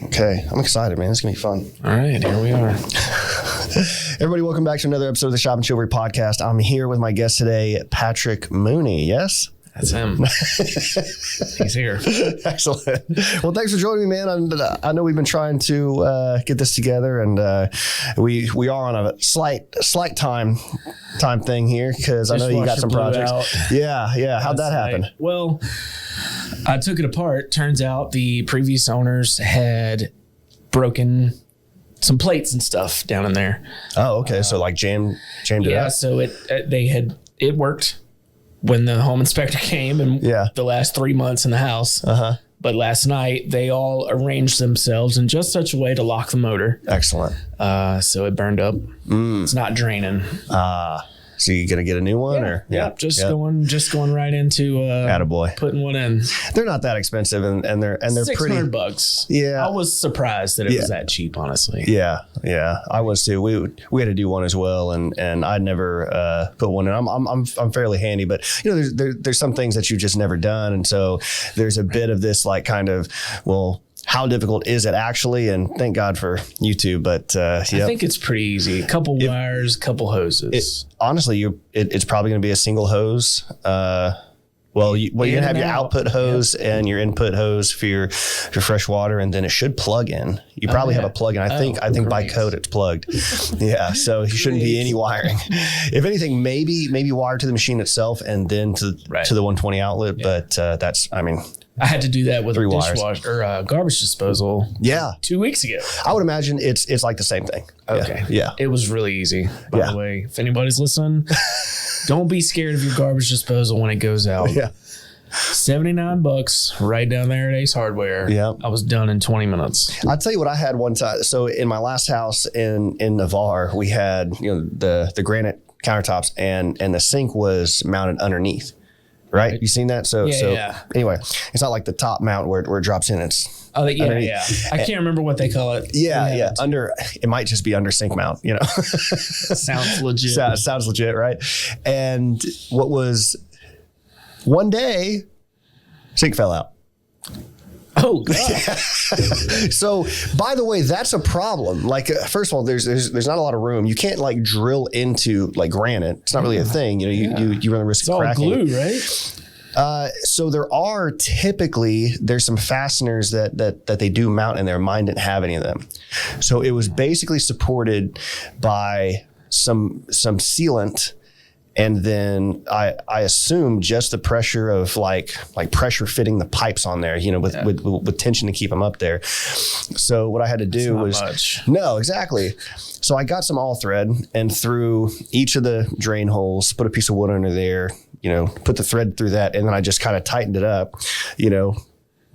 Okay, I'm excited, man. It's going to be fun. All right, here we are. Everybody, welcome back to another episode of the Shop and Chivalry podcast. I'm here with my guest today, Patrick Mooney. Yes? That's him. He's here. Excellent. Well, thanks for joining me, man. I know we've been trying to get this together, and we are on a slight time thing here because I know you got some projects. Yeah. How'd that happen? Well, I took it apart. Turns out the previous owners had broken some plates and stuff down in there. Oh, okay. So like jammed it up? Yeah, so it worked when the home inspector came and the last 3 months in the house. Uh-huh. But last night they all arranged themselves in just such a way to lock the motor. Excellent. So it burned up. It's not draining. So you gonna get a new one, or just going right into attaboy. Putting one in. They're not that expensive, and they're pretty. $600. Yeah, I was surprised that it was that cheap, honestly. Yeah, I was too. We had to do one as well, and I'd never put one in. I'm fairly handy, but you know, there's some things that you've just never done, and so there's a bit of this like kind of how difficult is it actually? And thank God for YouTube. But I think it's pretty easy. A couple wires, couple hoses. Honestly, it's probably going to be a single hose. You're going to have your output hose and your input hose for your fresh water, and then it should plug in. You probably have a plug in. I think by code it's plugged. Yeah, so you shouldn't be any wiring. If anything, maybe wire to the machine itself and then to the 120 outlet. Yeah. But I had to do that with a dishwasher or garbage disposal. Yeah, 2 weeks ago. I would imagine it's like the same thing. Okay. Yeah. It was really easy. By the way, if anybody's listening, don't be scared of your garbage disposal when it goes out. Yeah. $79 right down there at Ace Hardware. Yeah. I was done in 20 minutes. I'll tell you what I had one time. So in my last house in Navarre, we had the granite countertops and the sink was mounted underneath. Right? You seen that? So anyway, it's not like the top mount where it drops in. It's underneath. I can't remember what they call it. Yeah. It might just be under sink mount, Sounds legit. Sounds legit, right? And what was one day, sink fell out. Oh God! So, by the way, that's a problem. Like, first of all, there's not a lot of room. You can't like drill into like granite. It's not really a thing. You run the risk of cracking. It's all glue, right? So there's some fasteners that they do mount in there. Mine didn't have any of them. So it was basically supported by some sealant. And then I assume just the pressure of like pressure fitting the pipes on there, with tension to keep them up there. So what I had to do no, exactly. So I got some all thread and through each of the drain holes, put a piece of wood under there, put the thread through that. And then I just kind of tightened it up,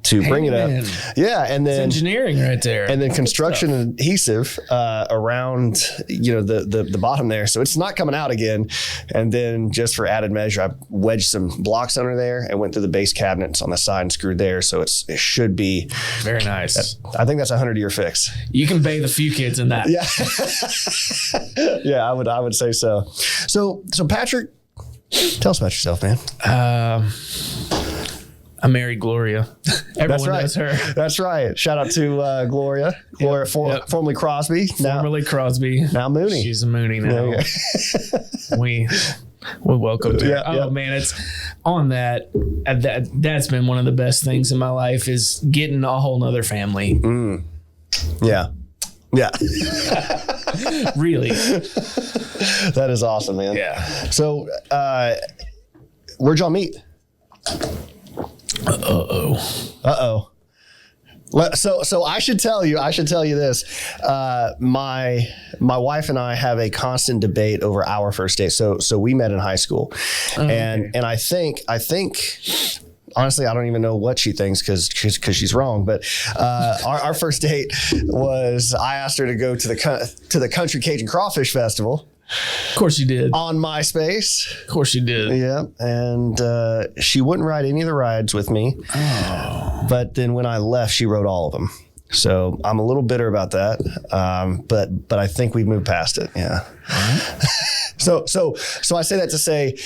to bring it up. Yeah. And then it's engineering right there. And then construction adhesive around, the bottom there. So it's not coming out again. And then just for added measure, I wedged some blocks under there and went through the base cabinets on the side and screwed there. So it should be very nice. I think that's a 100-year fix. You can bathe a few kids in that. Yeah. Yeah, I would say so. So Patrick, tell us about yourself, man. I married Gloria. Everyone knows her. That's right. Shout out to Gloria. Gloria, formerly Crosby. Formerly Crosby. Now Mooney. She's a Mooney now. We welcomed her. Man, it's on that. That's been one of the best things in my life is getting a whole nother family. Mm. Yeah. Yeah. Really. That is awesome, man. Yeah. So, where'd y'all meet? Uh-oh. So I should tell you this. My wife and I have a constant debate over our first date. So we met in high school, and I think honestly, I don't even know what she thinks because she's wrong. But our first date was I asked her to go to the Country Cajun Crawfish Festival. Of course you did. On MySpace. Of course you did. Yeah. And she wouldn't ride any of the rides with me. Oh. But then when I left, she rode all of them. So I'm a little bitter about that. But I think we've moved past it. Yeah. Right. So I say that to say,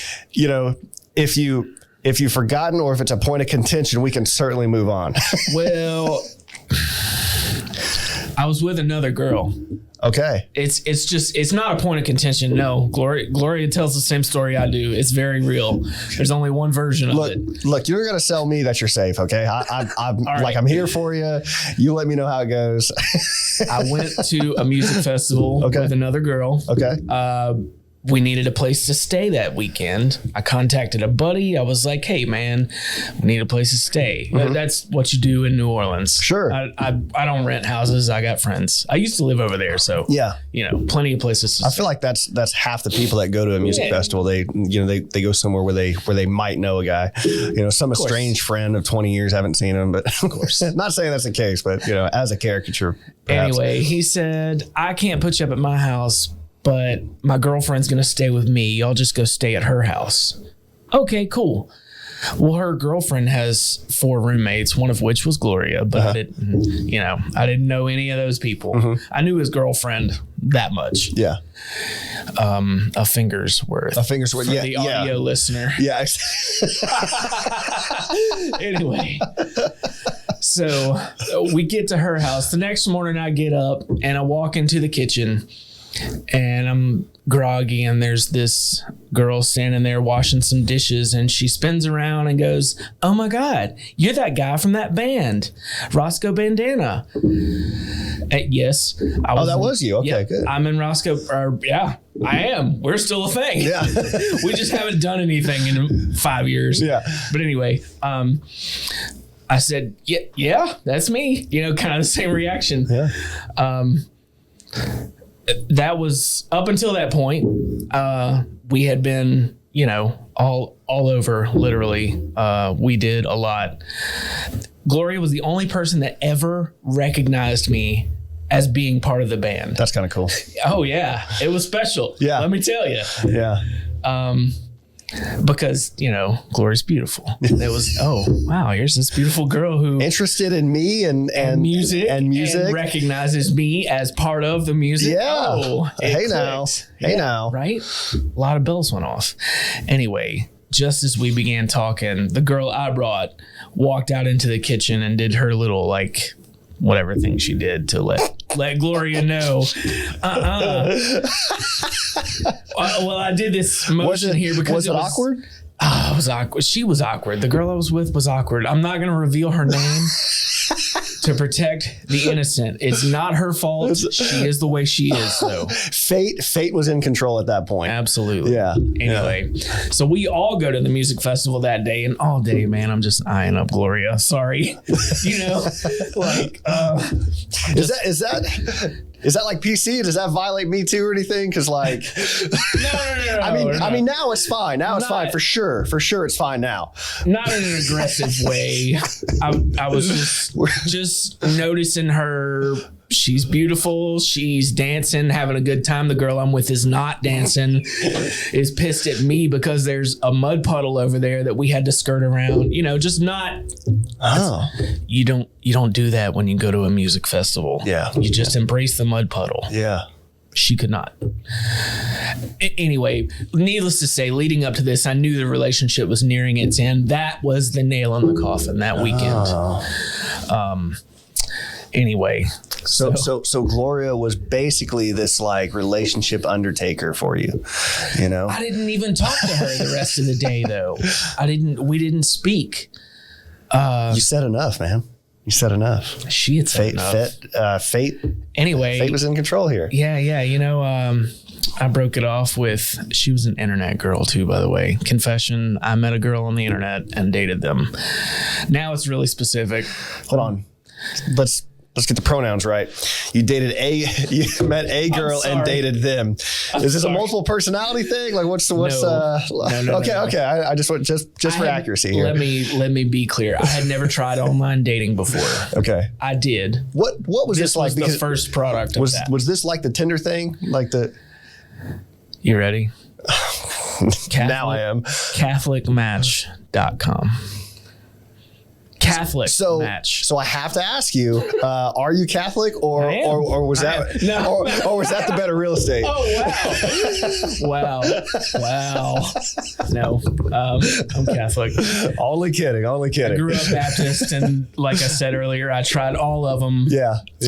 if you've forgotten or if it's a point of contention, we can certainly move on. Well, I was with another girl. Okay. It's not a point of contention. No, Gloria tells the same story I do. It's very real. There's only one version of it. Look, you're going to sell me that you're safe. Okay. I'm right. I'm here for you. You let me know how it goes. I went to a music festival with another girl. Okay. We needed a place to stay that weekend. I contacted a buddy. I was like, hey, man, we need a place to stay. Mm-hmm. That's what you do in New Orleans. Sure. I don't rent houses. I got friends. I used to live over there. So, plenty of places to stay. I feel like that's half the people that go to a music festival. They go somewhere where they might know a guy, some estranged friend of 20 years, haven't seen him, but of course, not saying that's the case, but, as a caricature. Perhaps. Anyway, he said, I can't put you up at my house, but my girlfriend's going to stay with me. Y'all just go stay at her house. Okay, cool. Well, her girlfriend has 4 roommates, one of which was Gloria, but I didn't know any of those people. Mm-hmm. I knew his girlfriend that much. Yeah. A finger's worth. A finger's worth. For the audio listener. Yeah. Anyway. So we get to her house. The next morning I get up and I walk into the kitchen. And I'm groggy, and there's this girl standing there washing some dishes, and she spins around and goes, oh my God, you're that guy from that band, Roscoe Bandana. Yes. That was you. Okay, good. I'm in Roscoe. I am. We're still a thing. Yeah. We just haven't done anything in 5 years. Yeah. But anyway, I said, yeah, that's me. Kind of the same reaction. Yeah. That was up until that point. We had been, all over, literally. We did a lot. Gloria was the only person that ever recognized me as being part of the band. That's kind of cool. Oh yeah, it was special. Yeah, let me tell you. Yeah. Because Gloria's beautiful. It was here's this beautiful girl who interested in me and music and recognizes me as part of the music. Yeah. Hey now, right? A lot of bells went off. Anyway, just as we began talking, the girl I brought walked out into the kitchen and did her little whatever thing she did to let Gloria know. Well, I did this motion here because was it awkward? It was awkward. She was awkward. The girl I was with was awkward. I'm not going to reveal her name to protect the innocent. It's not her fault. She is the way she is, though. Fate was in control at that point. Absolutely. Yeah. Anyway, so we all go to the music festival that day, and all day, man, I'm just eyeing up Gloria. Sorry. Is that like PC? Does that violate Me Too or anything? Because no. I mean, now it's fine. Now it's fine for sure. For sure, it's fine now. Not in an aggressive way. I was just noticing her. She's beautiful. She's dancing, having a good time. The girl I'm with is not dancing, is pissed at me because there's a mud puddle over there that we had to skirt around. Just not. Oh, you don't do that when you go to a music festival. Yeah, you just embrace the mud puddle. Yeah. She could not. Anyway, needless to say, leading up to this, I knew the relationship was nearing its end. That was the nail in the coffin that weekend. Oh. Anyway. So Gloria was basically this relationship undertaker for you, I didn't even talk to her the rest of the day though. We didn't speak. You said enough, man. You said enough. She had said enough. Fate. Anyway. Fate was in control here. Yeah. I broke it off with, she was an internet girl too, by the way. Confession, I met a girl on the internet and dated them. Now it's really specific. Hold on. Let's get the pronouns right. You met a girl and dated them. Is this a multiple personality thing? No. Okay. I just want just for accuracy here. Let me be clear. I had never tried online dating before. Okay. I did. What was this like? Was the first product of that. Was this like the Tinder thing? You ready? Now I am. CatholicMatch.com. Catholic match. So I have to ask you, are you Catholic or was that or was that the better real estate? Oh wow. Wow. No. I'm Catholic. Only kidding. I grew up Baptist, and like I said earlier, I tried all of them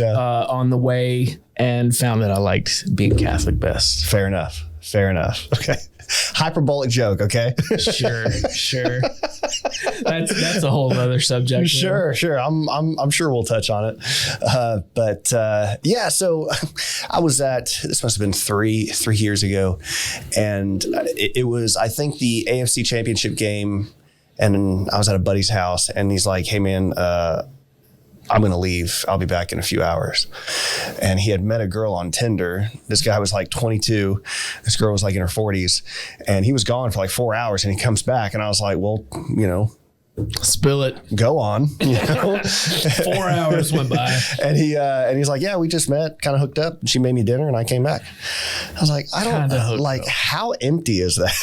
on the way and found that I liked being Catholic best. Fair enough. Okay. Hyperbolic joke, okay? Sure. That's a whole other subject. Sure. I'm sure we'll touch on it. So I was this must have been three years ago, and it was, I think, the AFC Championship game, and I was at a buddy's house, and he's like, "Hey man, I'm going to leave. I'll be back in a few hours." And he had met a girl on Tinder. This guy was like 22. This girl was like in her 40s. And he was gone for like 4 hours, and he comes back. And I was like, well, spill it. Go on. 4 hours went by. And he's like, yeah, we just met, kind of hooked up. And she made me dinner, and I came back. I was like, I don't know. Like, how empty is that?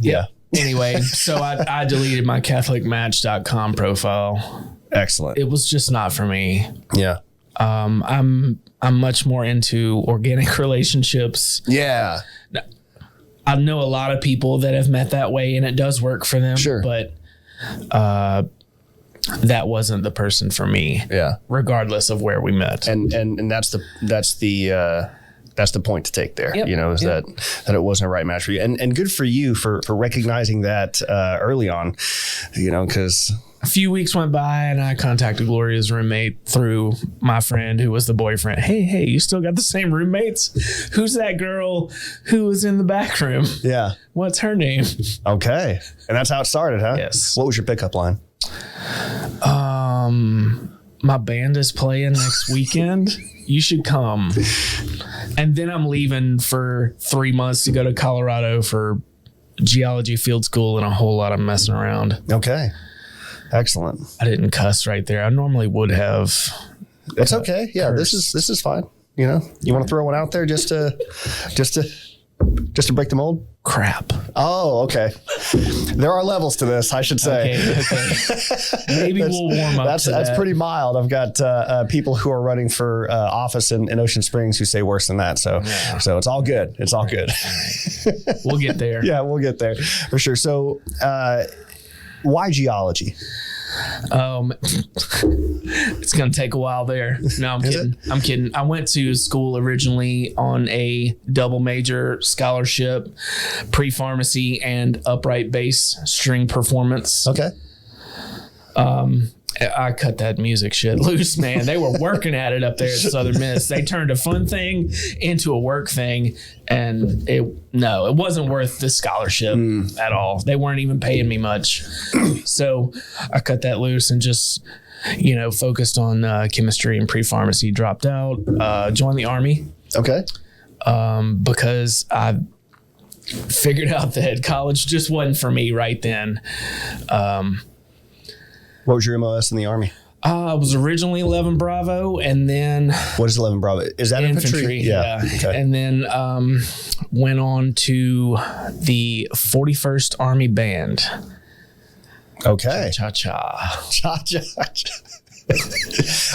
Yeah. Anyway, so I deleted my CatholicMatch.com profile. Excellent. It was just not for me. Yeah. I'm much more into organic relationships. Yeah. I know a lot of people that have met that way, and it does work for them. Sure. But that wasn't the person for me. Yeah. Regardless of where we met. And that's the point to take there, is that it wasn't a right match for you. And good for you for recognizing that early on, because a few weeks went by and I contacted Gloria's roommate through my friend who was the boyfriend. Hey, you still got the same roommates? Who's that girl who was in the back room? Yeah. What's her name? Okay. And that's how it started, huh? Yes. What was your pickup line? My band is playing next weekend. You should come. And then I'm leaving for 3 months to go to Colorado for geology field school and a whole lot of messing around. Okay. Excellent. I didn't cuss right there. I normally would have. It's okay. Yeah, cursed. this is fine. You want to throw one out there just to break the mold? Crap. Oh, okay. There are levels to this, I should say. Okay. Maybe we'll warm up. That's pretty mild. I've got people who are running for office in Ocean Springs who say worse than that. So it's all good. It's all good. All right. We'll get there. Yeah, we'll get there for sure. So why geology? It's going to take a while there. No, I'm kidding. I went to school originally on a double major scholarship, pre-pharmacy and upright bass string performance. Okay. I cut that music shit loose, man. They were working at it up there at Southern Miss. They turned a fun thing into a work thing, and it wasn't worth the scholarship at all. They weren't even paying me much. So I cut that loose and just, focused on chemistry and pre-pharmacy, dropped out, joined the Army. Okay. Because I figured out that college just wasn't for me right then. What was your MOS in the Army? I was originally 11 Bravo, and then... What is 11 Bravo? Is that infantry? Yeah. Okay. And then went on to the 41st Army Band. Okay. Cha-cha. Cha-cha.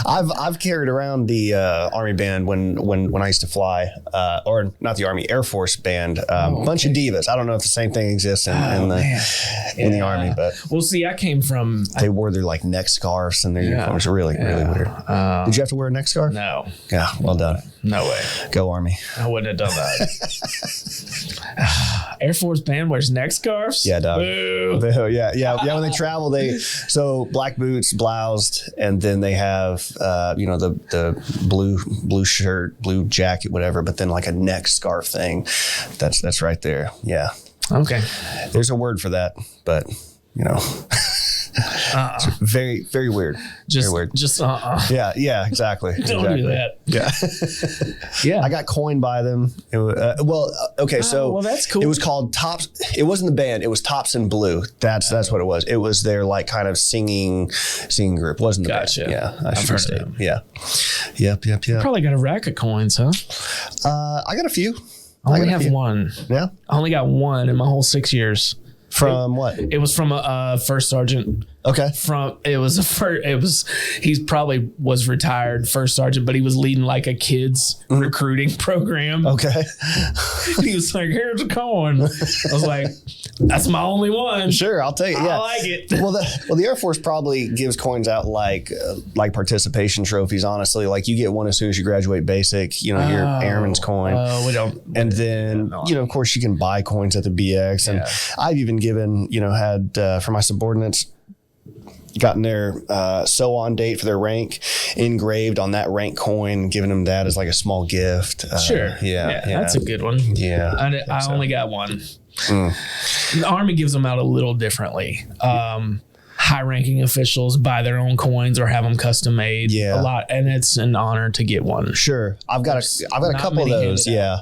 I've carried around the Army Band when I used to fly, or not the Army, Air Force Band. Bunch of divas. I don't know if the same thing exists in the Army, but well, see, I came from. They wore their like neck scarves and their uniforms. Really weird. Did you have to wear a neck scarf? No. Yeah, well done. No way. Go Army. I wouldn't have done that. Air Force Band wears neck scarves? Yeah, dog. Boo. Boo. Yeah. When they travel, so black boots, bloused, and then they have the blue shirt, blue jacket, whatever, but then like a neck scarf thing. That's right there. Yeah. Okay. There's a word for that, but it's very, very weird. Just very weird. Yeah, exactly. Don't do that. Yeah. Yeah. I got coined by them. So that's cool. It was called Tops. It wasn't the band. It was Tops in Blue. That's what it was. It was their like kind of singing group. Wasn't the Gotcha. band. Yeah. I've heard of them. Yeah. Yep. Probably got a rack of coins, huh? I got a few. I only have one. Yeah. I only got one in my whole 6 years. From what? It was from a first sergeant. Okay. He probably was retired first sergeant, but he was leading like a kids recruiting program. Okay. He was like, here's a coin. I was like, that's my only one. Sure, I'll take it. Yeah. I like it. Well, the Air Force probably gives coins out like participation trophies. Honestly, like you get one as soon as you graduate basic. You know, your airman's coin. Oh, we don't. And then of course, you can buy coins at the BX. And I've even given, had for my subordinates, gotten their so-on date for their rank engraved on that rank coin, giving them that as like a small gift. Sure. Yeah, that's a good one. Yeah. I only got one. The Army gives them out a little differently. High-ranking officials buy their own coins or have them custom made. Yeah. A lot, and it's an honor to get one. Sure. I've got a couple of those. Yeah.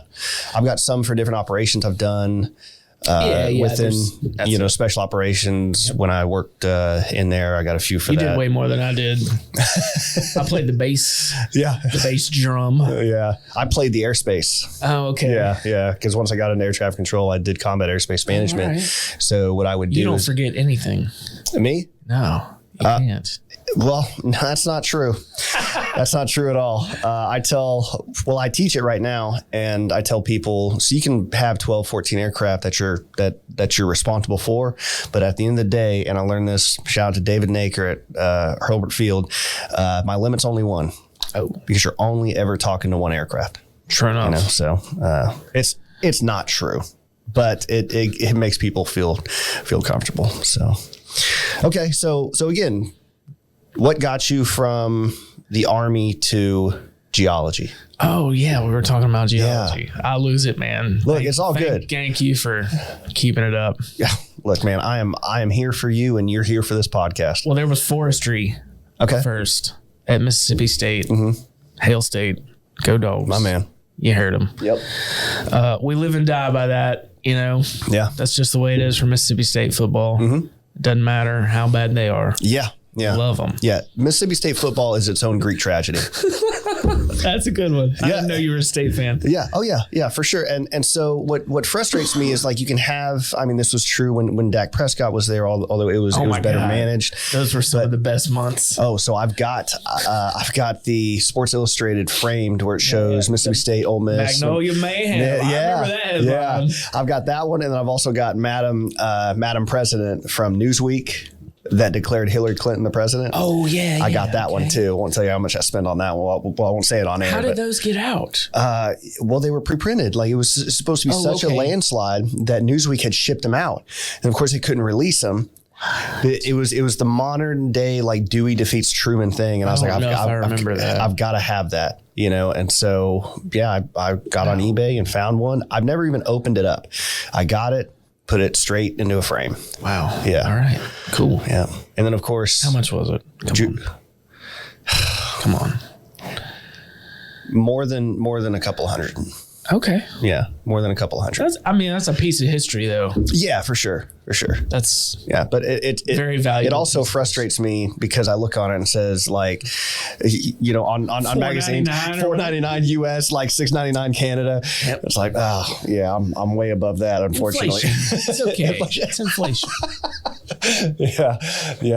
I've got some for different operations I've done. Within special operations, when I worked in there, I got a few for that. You did way more than I did. I played the bass. Yeah. The bass drum. Yeah. I played the airspace. Oh, okay. Yeah. Because once I got into air traffic control, I did combat airspace management. Right. So what I would do You don't forget anything. Me? No, you can't. Well, no, that's not true. That's not true at all. I teach it right now, and I tell people, so you can have 12, 14 aircraft that you're responsible for, but at the end of the day, and I learned this, shout out to David Naker at Hurlburt Field, my limit's only one. Oh, because you're only ever talking to one aircraft. True enough. So it's not true, but it makes people feel comfortable. So, okay, so again, what got you from the Army to geology? Oh, yeah. We were talking about geology. Yeah. I'll lose it, man. Look, it's all good. Thank you for keeping it up. Yeah. Look, man, I am here for you, and you're here for this podcast. Well, there was forestry first at Mississippi State. Hail State. Go Dogs. My man. You heard them. Yep. We live and die by that, Yeah. That's just the way it is for Mississippi State football. It doesn't matter how bad they are. Yeah. Yeah. Love them. Yeah. Mississippi State football is its own Greek tragedy. That's a good one. I didn't know you were a State fan. Yeah. Oh, yeah. Yeah, for sure. And so what frustrates me is like you can have, this was true when Dak Prescott was there, although it was better managed. Those were some of the best months. Oh, so I've got the Sports Illustrated framed where it shows Mississippi State, Ole Miss. Magnolia Mayhem. I remember that headline. I've got that one. And then I've also got Madam President from Newsweek that declared Hillary Clinton the president. Oh, yeah. I got that one, too. I won't tell you how much I spent on that one. Well, I won't say it on air. How did those get out? Well, they were pre-printed. Like, it was supposed to be such a landslide that Newsweek had shipped them out. And, of course, they couldn't release them. It was the modern day, like, Dewey defeats Truman thing. And I was like, I remember that. I've got to have that, And so, I got on eBay and found one. I've never even opened it up. I got it. Put it straight into a frame. Wow. Yeah. All right. Cool. Yeah. And then, of course. How much was it? Come on. More than a couple hundred. Okay. Yeah. More than a couple hundred. That's a piece of history, though. Yeah, for sure. But it very valuable. It also frustrates me because I look on it and it says like, on magazine, $4.99 US, like $6.99 Canada. Yep. It's like, I'm way above that, unfortunately. It's okay. It's inflation. Yeah.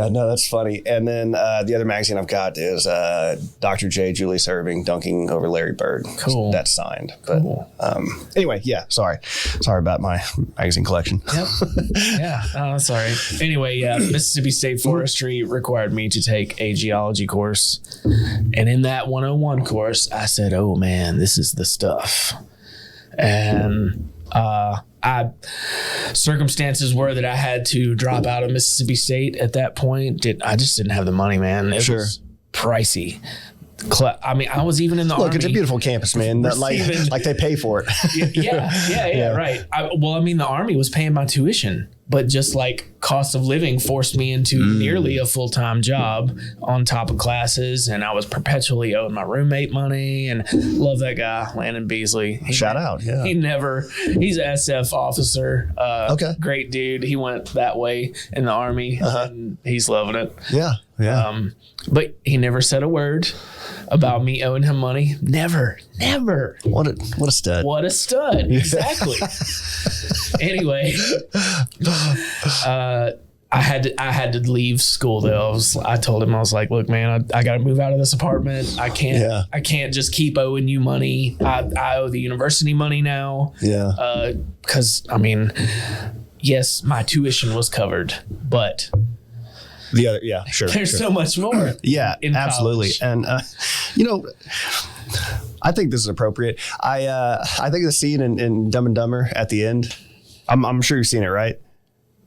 No, that's funny. And then the other magazine I've got is Dr. J. Julius Erving dunking over Larry Bird. Cool. That's signed. But anyway, sorry about my magazine collection. Yep. Yeah, that's all right. Anyway, Mississippi State Forestry required me to take a geology course. And in that 101 course, I said, oh, man, this is the stuff. And circumstances were that I had to drop out of Mississippi State at that point. I just didn't have the money, man. It was pricey. I was even in the Army. Look, it's a beautiful campus, man. Like they pay for it. Yeah, right. The Army was paying my tuition, but just like cost of living forced me into nearly a full-time job on top of classes, and I was perpetually owing my roommate money. And love that guy, Landon Beasley. Shout out, yeah. He's an SF officer. Okay, great dude. He went that way in the Army, and he's loving it. Yeah. But he never said a word about me owing him money. Never. What a stud. What a stud. Exactly. Anyway, I had to leave school though. I told him, I was like, look, man, I got to move out of this apartment. I can't just keep owing you money. I owe the university money now. Yeah. Because yes, my tuition was covered, but the other, sure. There's so much more. Yeah, absolutely. College. And I think this is appropriate. I think the scene in Dumb and Dumber at the end. I'm sure you've seen it, right?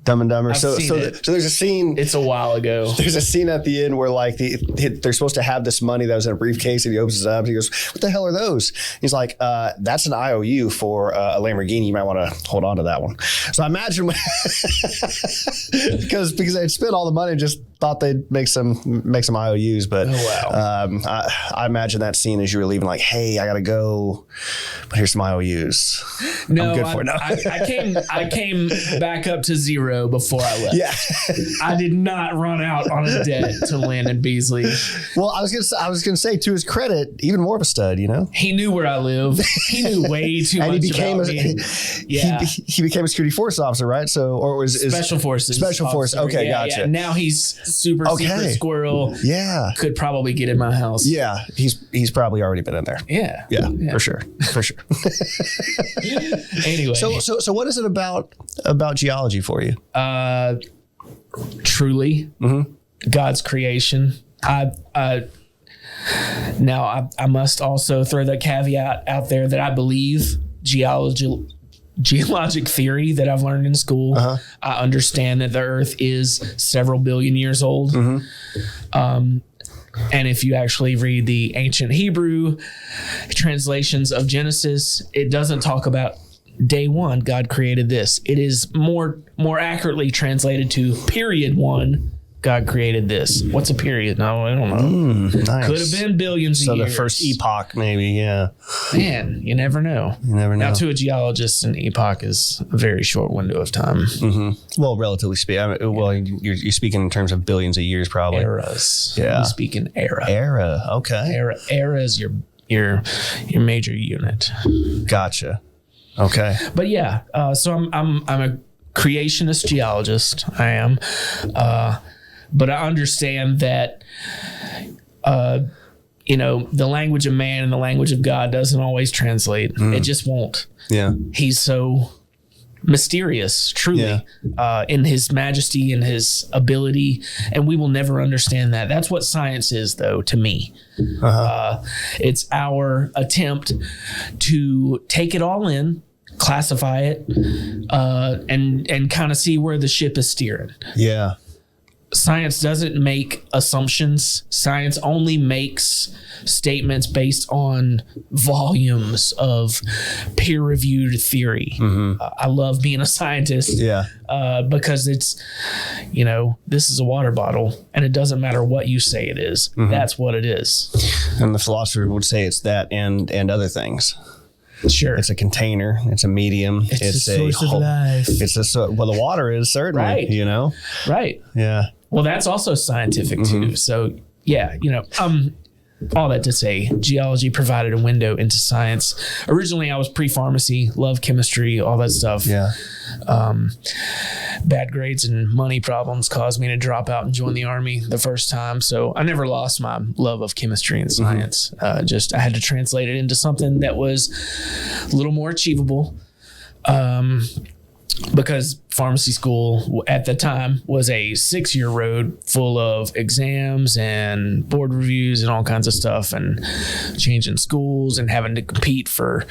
Dumb and Dumber. So there's a scene. It's a while ago. There's a scene at the end where like they're supposed to have this money that was in a briefcase, and he opens it up. And he goes, "What the hell are those?" He's like, "That's an IOU for a Lamborghini. You might want to hold on to that one." So I imagine because they had spent all the money, and just thought they'd make some IOUs. But I imagine that scene as you were leaving, like, "Hey, I gotta go, but here's some IOUs." No, I'm good for it. No. I came back up to zero before I left. Yeah. I did not run out on a debt to Landon Beasley. Well, I was gonna say, to his credit, even more of a stud, He knew where I lived. He knew way too much about me. He became a security force officer, right? So, or was Special Forces. Special Force. Okay, gotcha. Yeah. Now he's super secret squirrel. Yeah. Could probably get in my house. Yeah. He's probably already been in there. Yeah. Yeah. For sure. Anyway. So what is it about geology for you? Truly, God's creation. I must also throw the caveat out there that I believe geologic theory that I've learned in school. I understand that the earth is several billion years old. And if you actually read the ancient Hebrew translations of Genesis, it doesn't talk about day one, God created this. It is more accurately translated to period one, God created this. What's a period? No, I don't know. Nice. Could have been billions of years. So the first epoch, maybe, yeah. Man, you never know. Now, to a geologist, an epoch is a very short window of time. Well, relatively speaking. You're speaking in terms of billions of years, probably. Eras. Yeah. You speak in era. Era, okay. Era is your major unit. Gotcha. Okay. But yeah, so I'm a creationist geologist. I am. But I understand that, the language of man and the language of God doesn't always translate. It just won't. Yeah. He's so mysterious, truly, in his majesty and his ability. And we will never understand that. That's what science is, though, to me. It's our attempt to take it all in, classify it, and kind of see where the ship is steering. Yeah. Science doesn't make assumptions. Science only makes statements based on volumes of peer-reviewed theory. I love being a scientist because it's, this is a water bottle and it doesn't matter what you say it is. That's what it is. And the philosopher would say it's that and other things. Sure. It's a container. It's a medium. It's a source of life. The water is certainly, right. Right. Yeah. Well, that's also scientific too. So yeah, all that to say, geology provided a window into science. Originally, I was pre-pharmacy, love chemistry, all that stuff. Yeah. Bad grades and money problems caused me to drop out and join the Army the first time. So I never lost my love of chemistry and science. I had to translate it into something that was a little more achievable. Because pharmacy school at the time was a 6-year road full of exams and board reviews and all kinds of stuff, and changing schools and having to compete for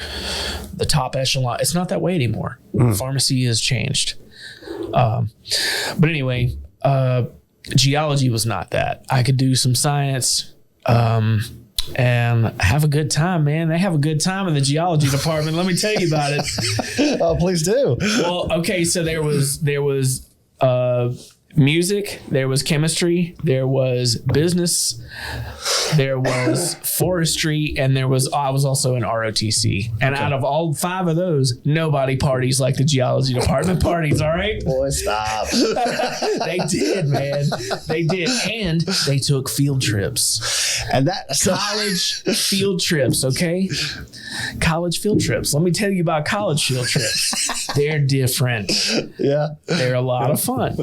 the top echelon. It's not that way anymore. Pharmacy has changed. But anyway, geology was not that. I could do some science, and have a good time, man. They have a good time in the geology department. Let me tell you about it. Oh, please do. Well, okay. So there was music, there was chemistry, there was business, there was forestry, and I was also in ROTC. And out of all 5 of those, nobody parties like the geology department parties, all right? Boy, stop. They did, man. They did. And they took field trips. And that college field trips, okay? College field trips. Let me tell you about college field trips. They're different. Yeah. They're a lot of fun.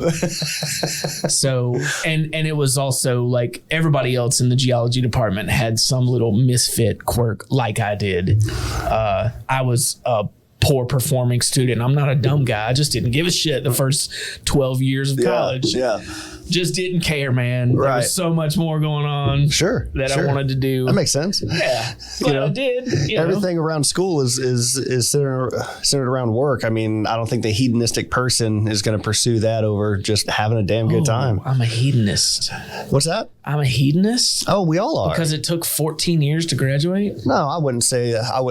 So, and it was also like everybody else in the geology department had some little misfit quirk like I did. I was a poor performing student. I'm not a dumb guy. I just didn't give a shit the first 12 years of college. Yeah. Just didn't care, man. Right. There was so much more going on. That I wanted to do. That makes sense. Yeah. But I did. Everything around school is centered around work. I mean, I don't think the hedonistic person is going to pursue that over just having a damn good time. I'm a hedonist. What's that? I'm a hedonist. Oh, we all are. Because it took 14 years to graduate? No, I wouldn't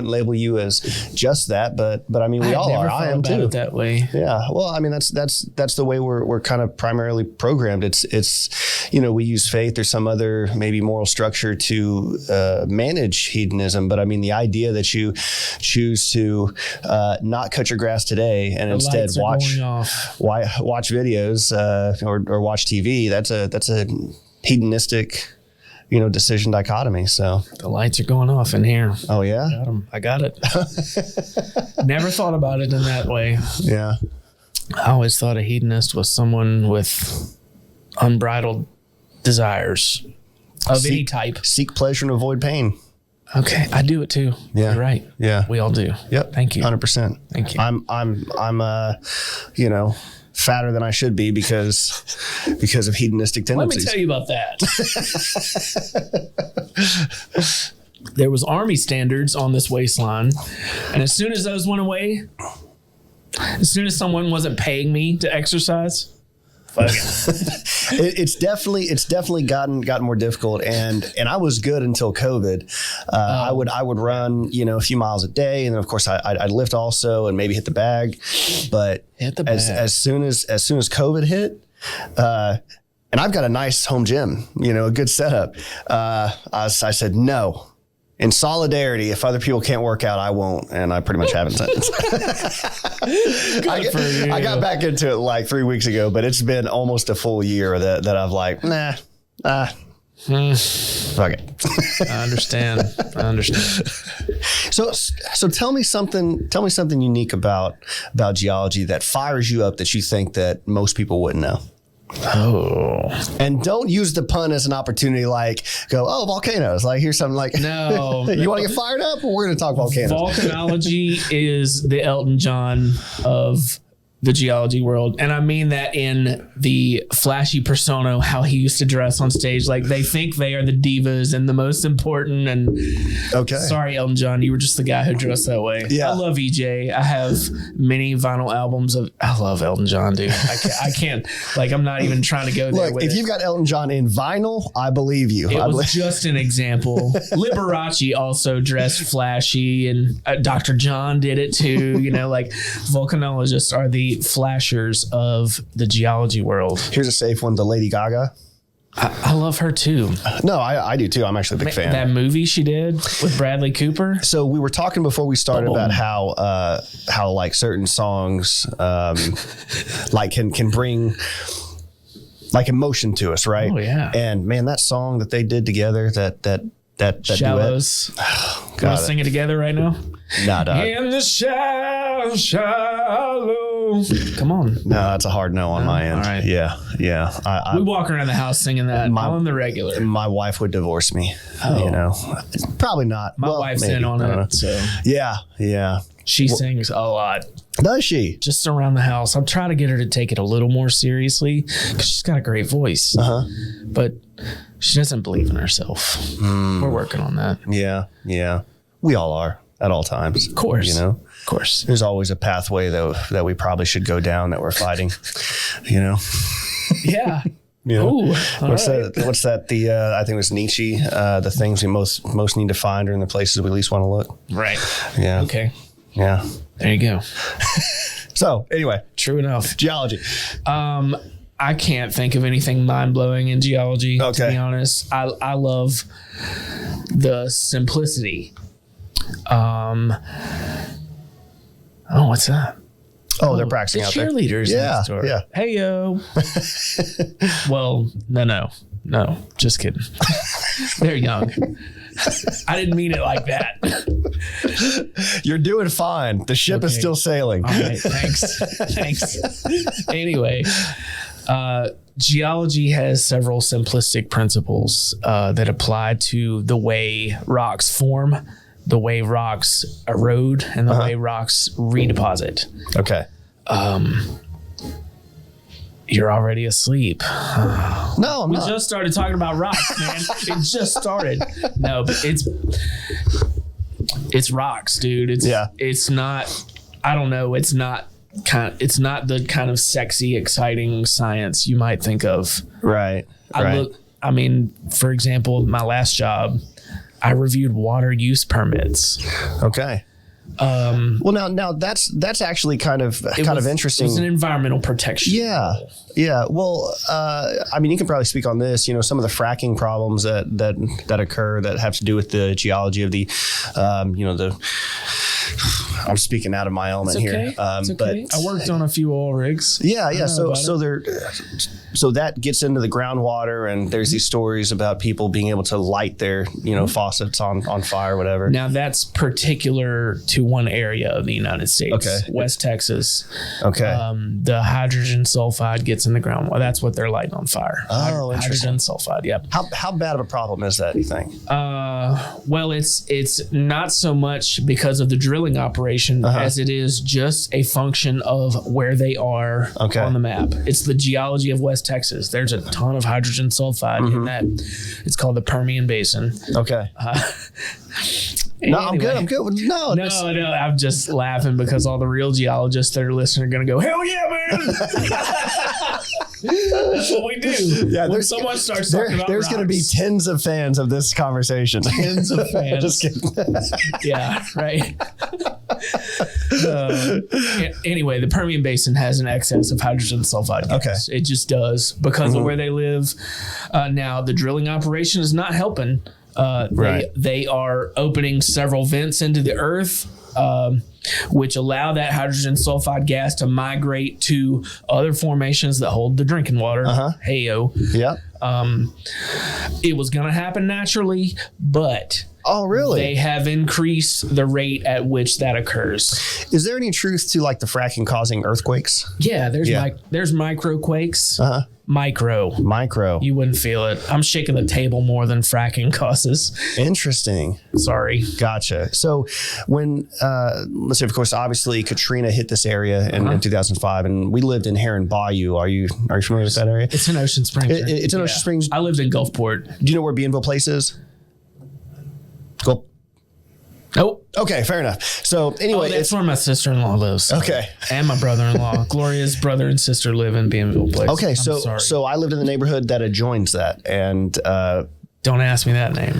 label you as just that, but I mean, we all are. I am too. It that way. Yeah. Well, I mean, that's the way we're kind of primarily programmed. It's we use faith or some other maybe moral structure to manage hedonism. But I mean, the idea that you choose to not cut your grass today and instead watch videos or watch TV, that's a hedonistic decision dichotomy. So the lights are going off in here. Oh yeah, I got it. Never thought about it in that way. Yeah, I always thought a hedonist was someone with unbridled desires of any type. Seek pleasure and avoid pain. Okay, I do it too. Yeah, you're right. Yeah, we all do. Yep, thank you. 100%. Thank you. I'm fatter than I should be because of hedonistic tendencies. Let me tell you about that. There was Army standards on this waistline, and as soon as those went away, as soon as someone wasn't paying me to exercise, it's definitely gotten more difficult, and I was good until COVID. I would run a few miles a day, and then of course I'd lift also and maybe hit the bag. But as soon as COVID hit, and I've got a nice home gym, a good setup. I said no. In solidarity, if other people can't work out, I won't. And I pretty much haven't since. I got back into it like 3 weeks ago, but it's been almost a full year that I've like, fuck it. I understand. So tell me something unique about geology that fires you up that you think that most people wouldn't know. Oh, and don't use the pun as an opportunity, like go, oh, volcanoes. Like here's something like, no, you want to get fired up? Well, we're going to talk volcanoes. Volcanology is the Elton John of the geology world. And I mean that in the flashy persona, how he used to dress on stage. Like they think they are the divas and the most important. And okay, sorry, Elton John, you were just the guy who dressed that way. Yeah. I love EJ. I have many vinyl albums I love Elton John, dude. I can't, like, I'm not even trying to go there. Look, if you've got Elton John in vinyl, I believe you. It was just an example. Liberace also dressed flashy, and Dr. John did it too. Like volcanologists are the flashers of the geology world. Here's a safe one, the Lady Gaga. I love her too. No, I do too. I'm actually a big fan. That movie she did with Bradley Cooper. So we were talking before we started about how like certain songs like can bring like emotion to us, right? Oh yeah. And man, that song that they did together, that Shallows. duet. Oh, you want to sing it together right now? Nah, dog. In the shallow. Come on. No, that's a hard no on my end. All right. Yeah. We walk around the house singing that on the regular. My wife would divorce me. Probably not. My wife's in on it. So yeah. She sings a lot. Does she? Just around the house. I'm trying to get her to take it a little more seriously because she's got a great voice. But she doesn't believe in herself. We're working on that. Yeah. We all are at all times. Of course. Of course. There's always a pathway though that we probably should go down that we're fighting. Yeah. Ooh, what's that? I think it was Nietzsche. The things we most need to find are in the places we least want to look. Right. Yeah. Okay. Yeah. There you go. So anyway, true enough. Geology. I can't think of anything mind-blowing in geology, to be honest. I love the simplicity. What's that? Oh, they're practicing out there. Cheerleaders next door. Yeah. Hey, yo. Well, no. Just kidding. They're young. I didn't mean it like that. You're doing fine. The ship is still sailing. All right, thanks. Anyway, geology has several simplistic principles that apply to the way rocks form, the way rocks erode, and the way rocks redeposit. Okay. You're already asleep. No, I'm not. We just started talking about rocks, man. It just started. No, but it's rocks, dude. It's not. I don't know. It's not the kind of sexy, exciting science you might think of. Right. I mean, for example, my last job, I reviewed water use permits. Okay. Well, now that's actually kind of interesting. It was an environmental protection. Yeah. Well, I mean, you can probably speak on this. You know, some of the fracking problems that occur that have to do with the geology of the, I'm speaking out of my element here. It's okay. But I worked on a few oil rigs. Yeah. So that gets into the groundwater, and there's these stories about people being able to light their, faucets on fire, or whatever. Now that's particular to one area of the United States, West Texas. Okay. The hydrogen sulfide gets in the groundwater. That's what they're lighting on fire. Oh, hydrogen sulfide. Yep. How bad of a problem is that, do you think? Well, it's not so much because of the drilling operation as it is just a function of where they are on the map. It's the geology of West Texas. There's a ton of hydrogen sulfide in that. It's called the Permian Basin. Okay. Anyway, I'm good. No, I'm just laughing because all the real geologists that are listening are going to go, hell yeah, man. That's what we do. Yeah, when someone starts talking about there's going to be tens of fans of this conversation. Tens of fans. Just kidding. Yeah, right. Anyway, the Permian Basin has an excess of hydrogen sulfide gas. Okay. It just does because of where they live. Now, the drilling operation is not helping. They are opening several vents into the earth, which allow that hydrogen sulfide gas to migrate to other formations that hold the drinking water. Hey-yo. Yeah. It was going to happen naturally, but... Oh, really? They have increased the rate at which that occurs. Is there any truth to like the fracking causing earthquakes? Yeah, there's microquakes. Micro. You wouldn't feel it. I'm shaking the table more than fracking causes. Interesting. Sorry. Gotcha. So when, let's say, of course, obviously Katrina hit this area in 2005, and we lived in Heron Bayou. Are you familiar with that area? It's in Ocean Springs. It's in Ocean Springs. I lived in Gulfport. Do you know where Bienville Place is? Cool. Nope. Okay, fair enough. So anyway, that's where my sister-in-law lives. Okay. And my brother-in-law. Gloria's brother and sister live in Bienville Place. Okay, so I lived in the neighborhood that adjoins that, and don't ask me that name.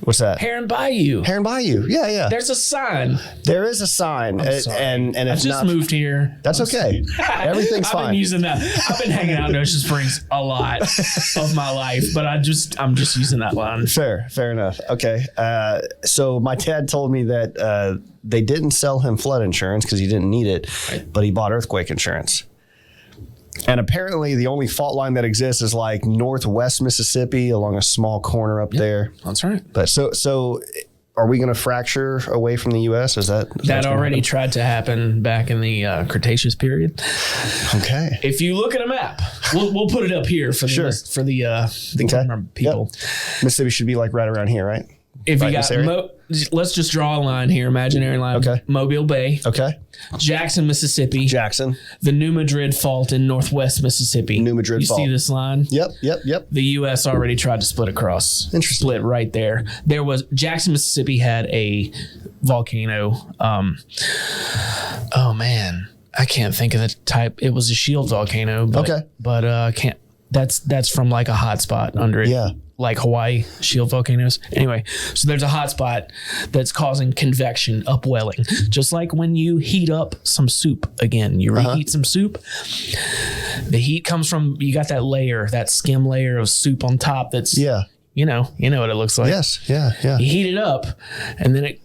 What's that? Heron Bayou. Heron Bayou. Yeah. There's a sign. There is a sign. And I just moved here. That's okay. Everything's fine. I've been using that. I've been hanging out in Ocean Springs a lot of my life, but I'm just using that line. Fair enough. Okay. So my dad told me that they didn't sell him flood insurance because he didn't need it, but he bought earthquake insurance. And apparently the only fault line that exists is like northwest Mississippi along a small corner up there. That's right. But so are we going to fracture away from the U.S.? Is that already tried to happen back in the Cretaceous period? Okay. If you look at a map, we'll put it up here for the people. Yep. Mississippi should be like right around here, right? If you got let's just draw a line here, imaginary line. Okay. Mobile Bay. Okay. Jackson, Mississippi. The New Madrid Fault in northwest Mississippi. New Madrid Fault. You see this line? Yep. The U.S. already tried to split across. Interesting. Split right there. There was Jackson, Mississippi had a volcano. Oh man, I can't think of the type. It was a shield volcano. But, okay. But can't. That's from like a hot spot under it. Yeah. like Hawaii shield volcanoes. Anyway, so there's a hot spot that's causing convection, upwelling. Just like when you heat up some soup again, you reheat some soup. The heat comes from, you got that layer, that skim layer of soup on top that's, you know what it looks like. Yes. Yeah. Yeah. You heat it up and then it,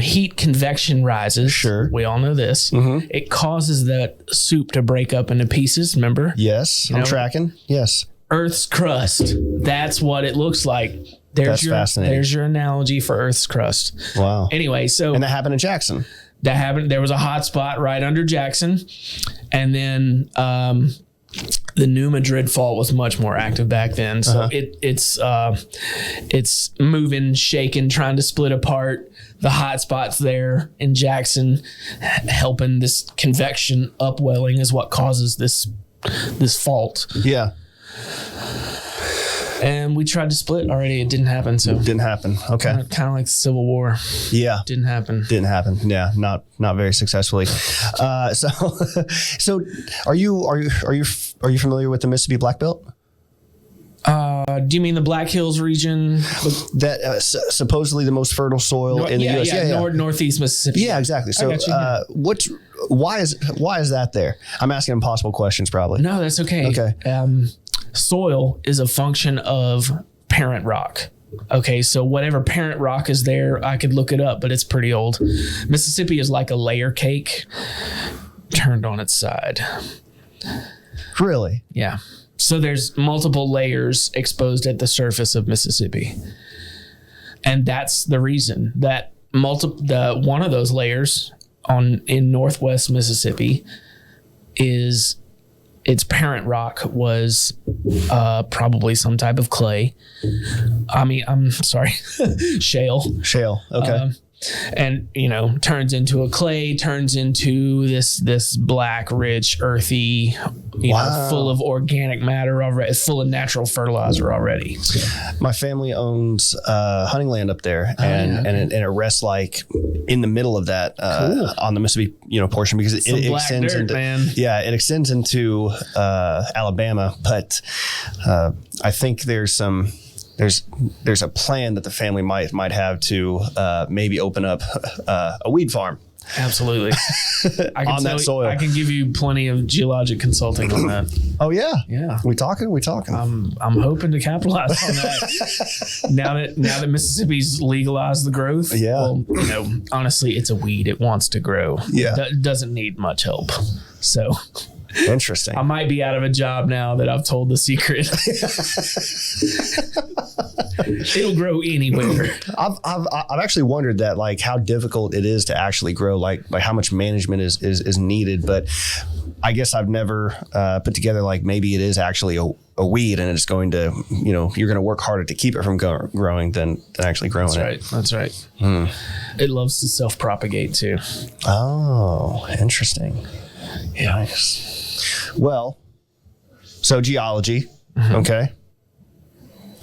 heat convection rises. Sure. We all know this. Mm-hmm. It causes that soup to break up into pieces. Remember? Yes. I'm tracking. Yes. Earth's crust. That's what it looks like. That's fascinating. There's your analogy for Earth's crust. Wow. Anyway, and that happened in Jackson. There was a hot spot right under Jackson. And then the New Madrid fault was much more active back then. So it's moving, shaking, trying to split apart. The hot spots there in Jackson helping this convection upwelling is what causes this fault. Yeah. And we tried to split already. It didn't happen. So didn't happen. Okay. Kind of like the Civil War. Yeah. Didn't happen. Yeah. Not very successfully. So are you familiar with the Mississippi Black Belt? Do you mean the Black Hills region? That supposedly the most fertile soil in the U.S. Yeah. Northeast Mississippi. Yeah, exactly. So why is that there? I'm asking impossible questions probably. No, that's okay. Okay. Soil is a function of parent rock. Okay, so whatever parent rock is there, I could look it up, but it's pretty old. Mississippi is like a layer cake turned on its side. Really? Yeah. So there's multiple layers exposed at the surface of Mississippi. And that's the reason that one of those layers in Northwest Mississippi is its parent rock was probably some type of clay. I'm sorry, shale. Shale. Okay. And turns into a clay, turns into this black, rich, earthy, full of organic matter already, full of natural fertilizer already. My family owns hunting land up there, and it rests like in the middle of that on the Mississippi portion because it extends dirt, into it extends into Alabama, but I think there's a plan that the family might have to maybe open up a weed farm. Absolutely. On that soil. I can give you plenty of geologic consulting on that. Oh yeah. Yeah. We talking? I'm hoping to capitalize on that. now that Mississippi's legalized the growth. Yeah. Well, honestly, it's a weed. It wants to grow. Yeah. It doesn't need much help. So interesting. I might be out of a job now that I've told the secret. It'll grow anywhere. I've actually wondered that, like, how difficult it is to actually grow, like how much management is needed. But I guess I've never put together like maybe it is actually a weed and it's going to, you're going to work harder to keep it from growing than actually growing it. That's right. It loves to self-propagate too. Oh, interesting. Yeah. Nice. Well, so geology. Mm-hmm. Okay.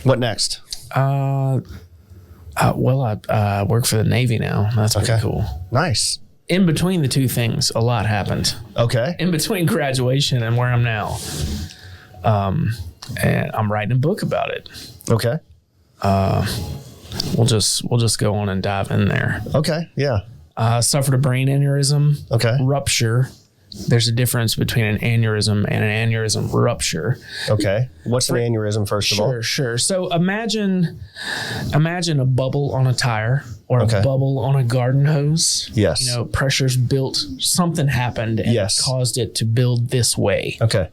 What next? I work for the Navy now. That's pretty cool. Nice. In between the two things, a lot happened. Okay. In between graduation and where I'm now. And I'm writing a book about it. Okay. We'll just go on and dive in there. Okay. Yeah. Suffered a brain aneurysm. Okay. Rupture. There's a difference between an aneurysm and an aneurysm rupture. Okay. What's an aneurysm, first of all? Sure. So imagine a bubble on a tire or a bubble on a garden hose. Yes. Pressure's built. Something happened and it caused it to build this way. Okay.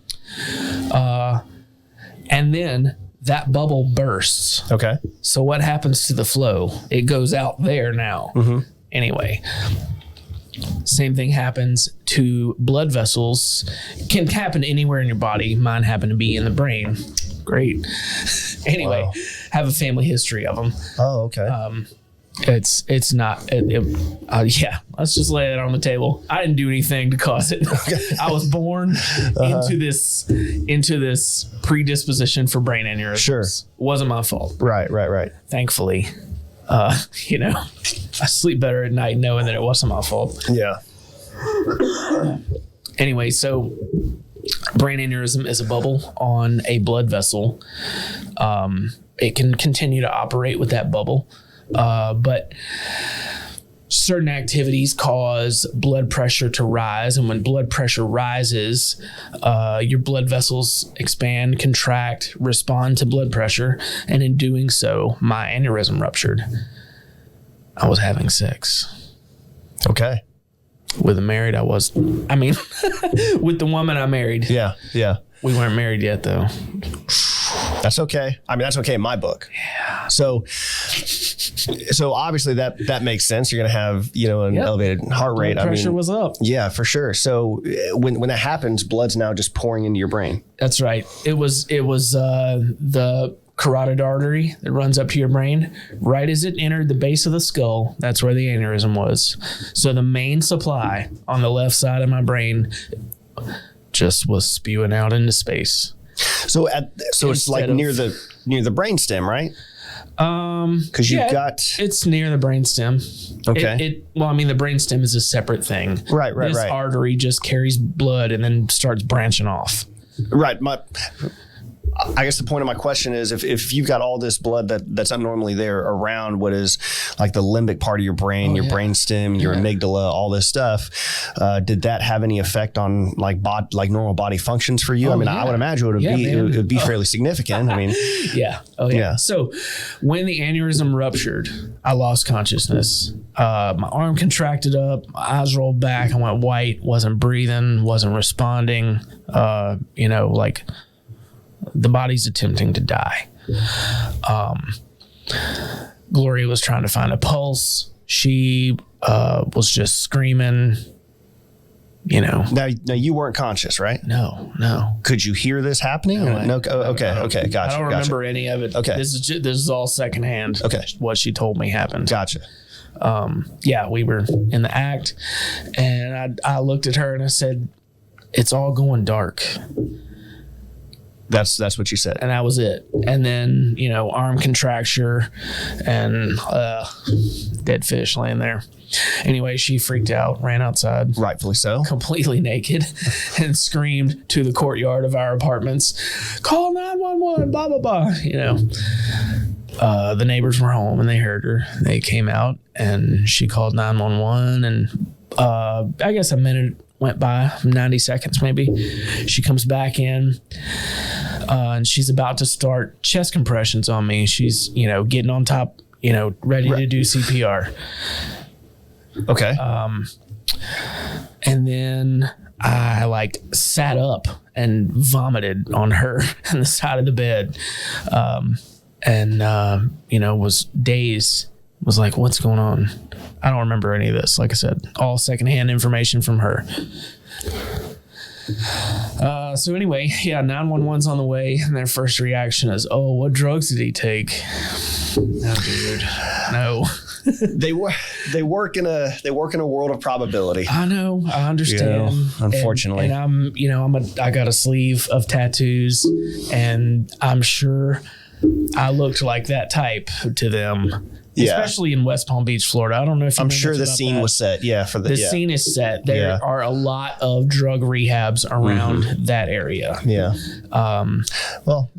And then that bubble bursts. Okay. So what happens to the flow? It goes out there now. Mm-hmm. Anyway. Same thing happens to blood vessels. Can happen anywhere in your body. Mine happened to be in the brain. Great. Anyway, have a family history of them. Oh, okay. It's not. Let's just lay it on the table. I didn't do anything to cause it. Okay. I was born into this predisposition for brain aneurysms. Sure, wasn't my fault. Right. Thankfully. I sleep better at night knowing that it wasn't my fault. Yeah. Anyway, so brain aneurysm is a bubble on a blood vessel. it can continue to operate with that bubble. But certain activities cause blood pressure to rise. And when blood pressure rises, your blood vessels expand, contract, respond to blood pressure. And in doing so, my aneurysm ruptured. I was having sex. Okay. With with the woman I married. Yeah. Yeah. We weren't married yet, though. That's okay. I mean, that's okay in my book. Yeah. So obviously that makes sense. You're going to have, an elevated heart rate. Blood pressure was up. Yeah, for sure. So when that happens, blood's now just pouring into your brain. That's right. It was the carotid artery that runs up to your brain. Right as it entered the base of the skull, that's where the aneurysm was. So the main supply on the left side of my brain just was spewing out into space. So it's like near the brainstem, right? Because it's near the brainstem. Okay. The brainstem is a separate thing. Right. This artery just carries blood and then starts branching off. Right. I guess the point of my question is if you've got all this blood that's abnormally there around what is like the limbic part of your brain, brainstem, your amygdala, all this stuff, did that have any effect on like normal body functions for you? I would imagine it would be fairly significant. Yeah. Oh yeah. So when the aneurysm ruptured, I lost consciousness. My arm contracted up, my eyes rolled back, I went white, wasn't breathing, wasn't responding, the body's attempting to die. Gloria was trying to find a pulse. She was just screaming, Now you weren't conscious, right? No. Could you hear this happening? No. Okay. Gotcha. I don't remember any of it. Okay. This is all secondhand. Okay. What she told me happened. Gotcha. We were in the act, and I looked at her and I said, "It's all going dark." That's what you said. And that was it. And then, arm contracture and dead fish laying there. Anyway, she freaked out, ran outside. Rightfully so. Completely naked and screamed to the courtyard of our apartments, "Call 911, blah, blah, blah." The neighbors were home and they heard her. They came out and she called 911 and I guess a minute went by, 90 seconds maybe. She comes back in and she's about to start chest compressions on me. She's, getting on top, ready to do CPR. Okay. And then I sat up and vomited on her on the side of the bed. Was dazed, was like, "What's going on?" I don't remember any of this. Like I said, all secondhand information from her. So anyway, 911's on the way, and their first reaction is, "Oh, what drugs did he take?" No, dude. No. They work in a world of probability. I know. I understand. Unfortunately. And I got a sleeve of tattoos, and I'm sure I looked like that type to them. Yeah. Especially in West Palm Beach, Florida. I don't know if I'm sure the scene was set. Yeah, the scene is set. There are a lot of drug rehabs around that area. Yeah. A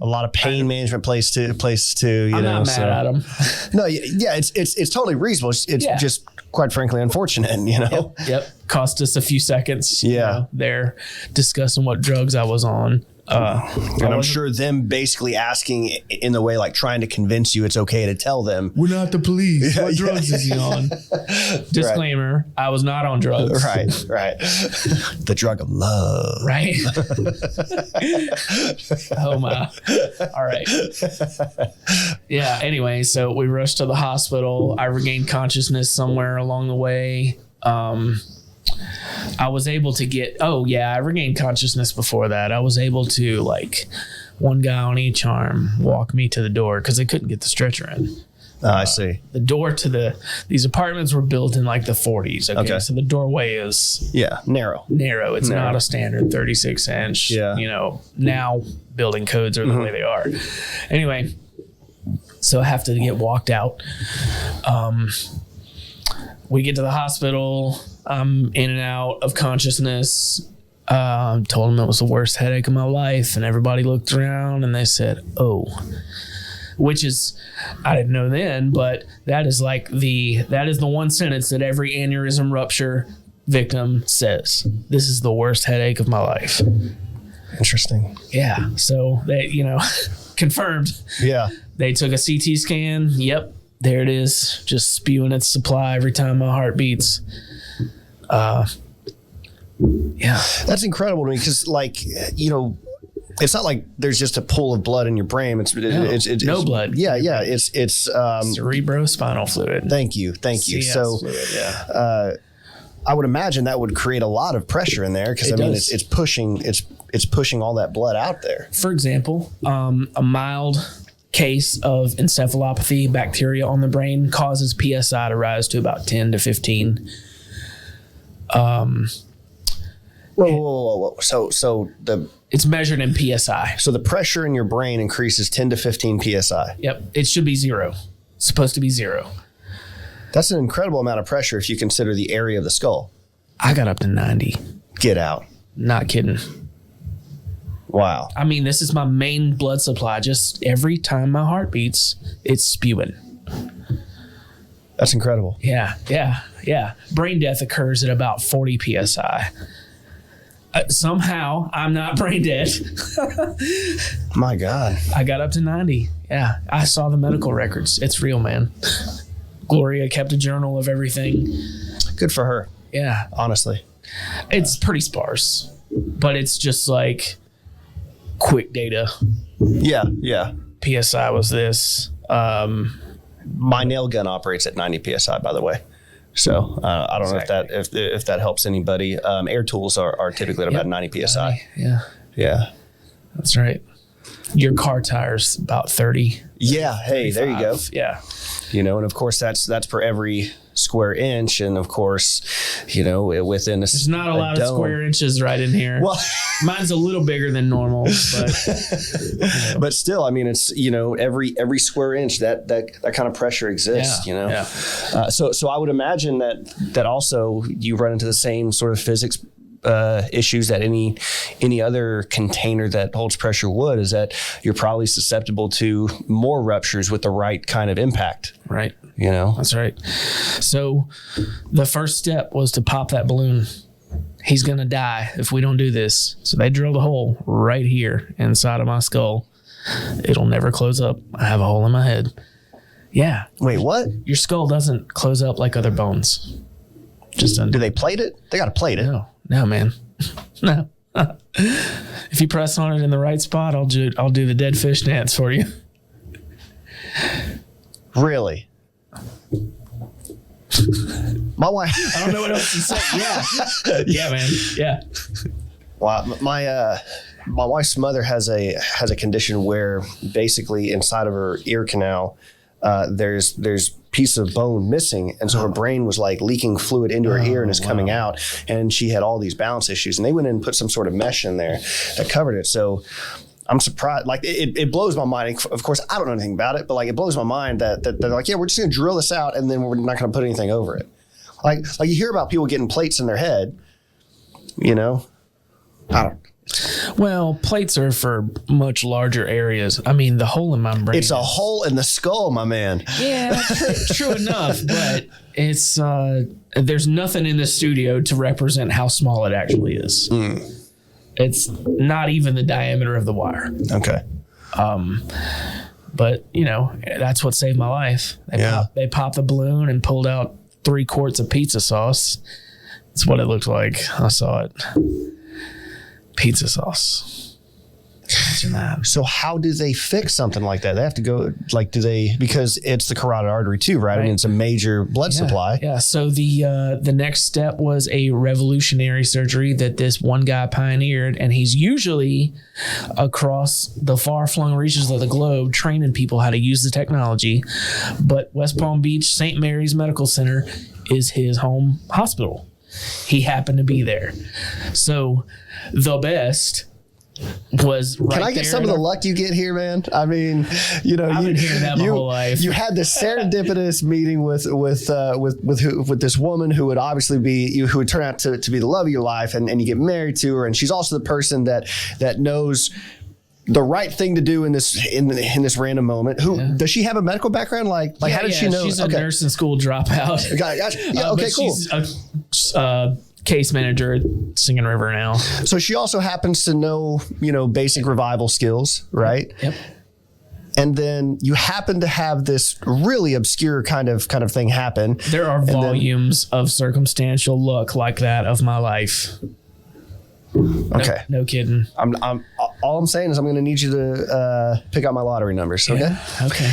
lot of pain management place too. I'm not mad at them. No. Yeah. It's totally reasonable. It's just quite frankly unfortunate. Yep. Cost us a few seconds. Yeah. There discussing what drugs I was on. And I'm sure them basically asking in the way, like trying to convince you it's okay to tell them. "We're not the police. What drugs is he on?" Disclaimer, I was not on drugs. Right. The drug of love. Right. Oh my. All right. Yeah. Anyway, so we rushed to the hospital. I regained consciousness somewhere along the way. I was able to I regained consciousness before that. I was able to, one guy on each arm walk me to the door because they couldn't get the stretcher in. I see. The door to these apartments were built in the 40s. Okay. So the doorway is narrow. It's not a standard 36 inch. Yeah. Now building codes are the way they are. Anyway, so I have to get walked out. We get to the hospital. I'm in and out of consciousness. Told them it was the worst headache of my life, and everybody looked around and they said, "Oh, which is, I didn't know then, but that is the one sentence that every aneurysm rupture victim says. This is the worst headache of my life. Interesting. Yeah. So they, confirmed. Yeah. They took a CT scan. Yep. There it is. Just spewing its supply every time my heart beats. Yeah. That's incredible to me because, it's not like there's just a pool of blood in your brain. It's no blood. Yeah. It's cerebrospinal fluid. Thank you. CS So, fluid, yeah. I would imagine that would create a lot of pressure in there because it's pushing all that blood out there. For example, a mild case of encephalopathy, bacteria on the brain, causes PSI to rise to about 10 to 15. Whoa. So it's measured in PSI. So the pressure in your brain increases 10 to 15 PSI. Yep. It should be 0. It's supposed to be 0. That's an incredible amount of pressure if you consider the area of the skull. I got up to 90. Get out. Not kidding. Wow. I mean, this is my main blood supply. Just every time my heart beats, it's spewing. That's incredible. Yeah. Brain death occurs at about 40 PSI. Somehow, I'm not brain dead. My God. I got up to 90. Yeah. I saw the medical records. It's real, man. Gloria kept a journal of everything. Good for her. Yeah. Honestly. It's pretty sparse, but it's just like quick data. Yeah. PSI was this. My nail gun operates at 90 PSI, by the way. So I don't know if that helps anybody. Air tools are typically at about 90 PSI. 90, yeah. That's right. Your car tire's about 30. Yeah. Hey, 35. There you go. Yeah. And of course that's per every square inch, and of course, within there's not a lot of square inches right in here. Well, mine's a little bigger than normal, but but still, I mean, it's every square inch that kind of pressure exists. Yeah. So I would imagine that also you run into the same sort of physics issues that any other container that holds pressure would, is that you're probably susceptible to more ruptures with the right kind of impact. Right. That's right. So the first step was to pop that balloon. He's going to die if we don't do this. So they drilled a hole right here inside of my skull. It'll never close up. I have a hole in my head. Yeah. Wait, what? Your skull doesn't close up like other bones. Just do they plate it? They got to plate it. No, man. No. If you press on it in the right spot, I'll do the dead fish dance for you. Really? My wife. I don't know what else to say. Yeah. Yeah, man. Yeah. Well, my wife's mother has a condition where basically inside of her ear canal, there's piece of bone missing, and so her brain was like leaking fluid into her ear and is coming out, and she had all these balance issues, and they went in and put some sort of mesh in there that covered it. So I'm surprised. Like it blows my mind. Of course, I don't know anything about it, but it blows my mind that they're like, yeah, we're just going to drill this out, and then we're not going to put anything over it. Like you hear about people getting plates in their head. I don't. Well, plates are for much larger areas. I mean, the hole in my brain. It's a hole in the skull, my man. Yeah, true enough. But it's there's nothing in the studio to represent how small it actually is. It's not even the diameter of the wire. Okay. But that's what saved my life. They popped the balloon and pulled out 3 quarts of pizza sauce. That's what it looked like. I saw it. Pizza sauce. Imagine that. So how do they fix something like that? They have to go, because it's the carotid artery too, right? I mean, it's a major blood supply. Yeah. So the next step was a revolutionary surgery that this one guy pioneered, and he's usually across the far-flung reaches of the globe training people how to use the technology. But West Palm Beach St. Mary's Medical Center is his home hospital. He happened to be there. So the best was right. Can I get some of the luck you get here, man? I mean, I've been hearing that my whole life. You had this serendipitous meeting with this woman who would obviously be who would turn out to be the love of your life, and you get married to her, and she's also the person that knows the right thing to do in this random moment. Does she have a medical background? Like how did she know? She's a nursing school dropout. Gotcha. Yeah, okay, cool. She's a case manager at Singing River now. So she also happens to know, basic revival skills, right? Yep. And then you happen to have this really obscure kind of thing happen. There are volumes of circumstantial luck like that of my life. Okay. No kidding. All I'm saying is I'm going to need you to pick out my lottery numbers. Okay. Yeah, okay.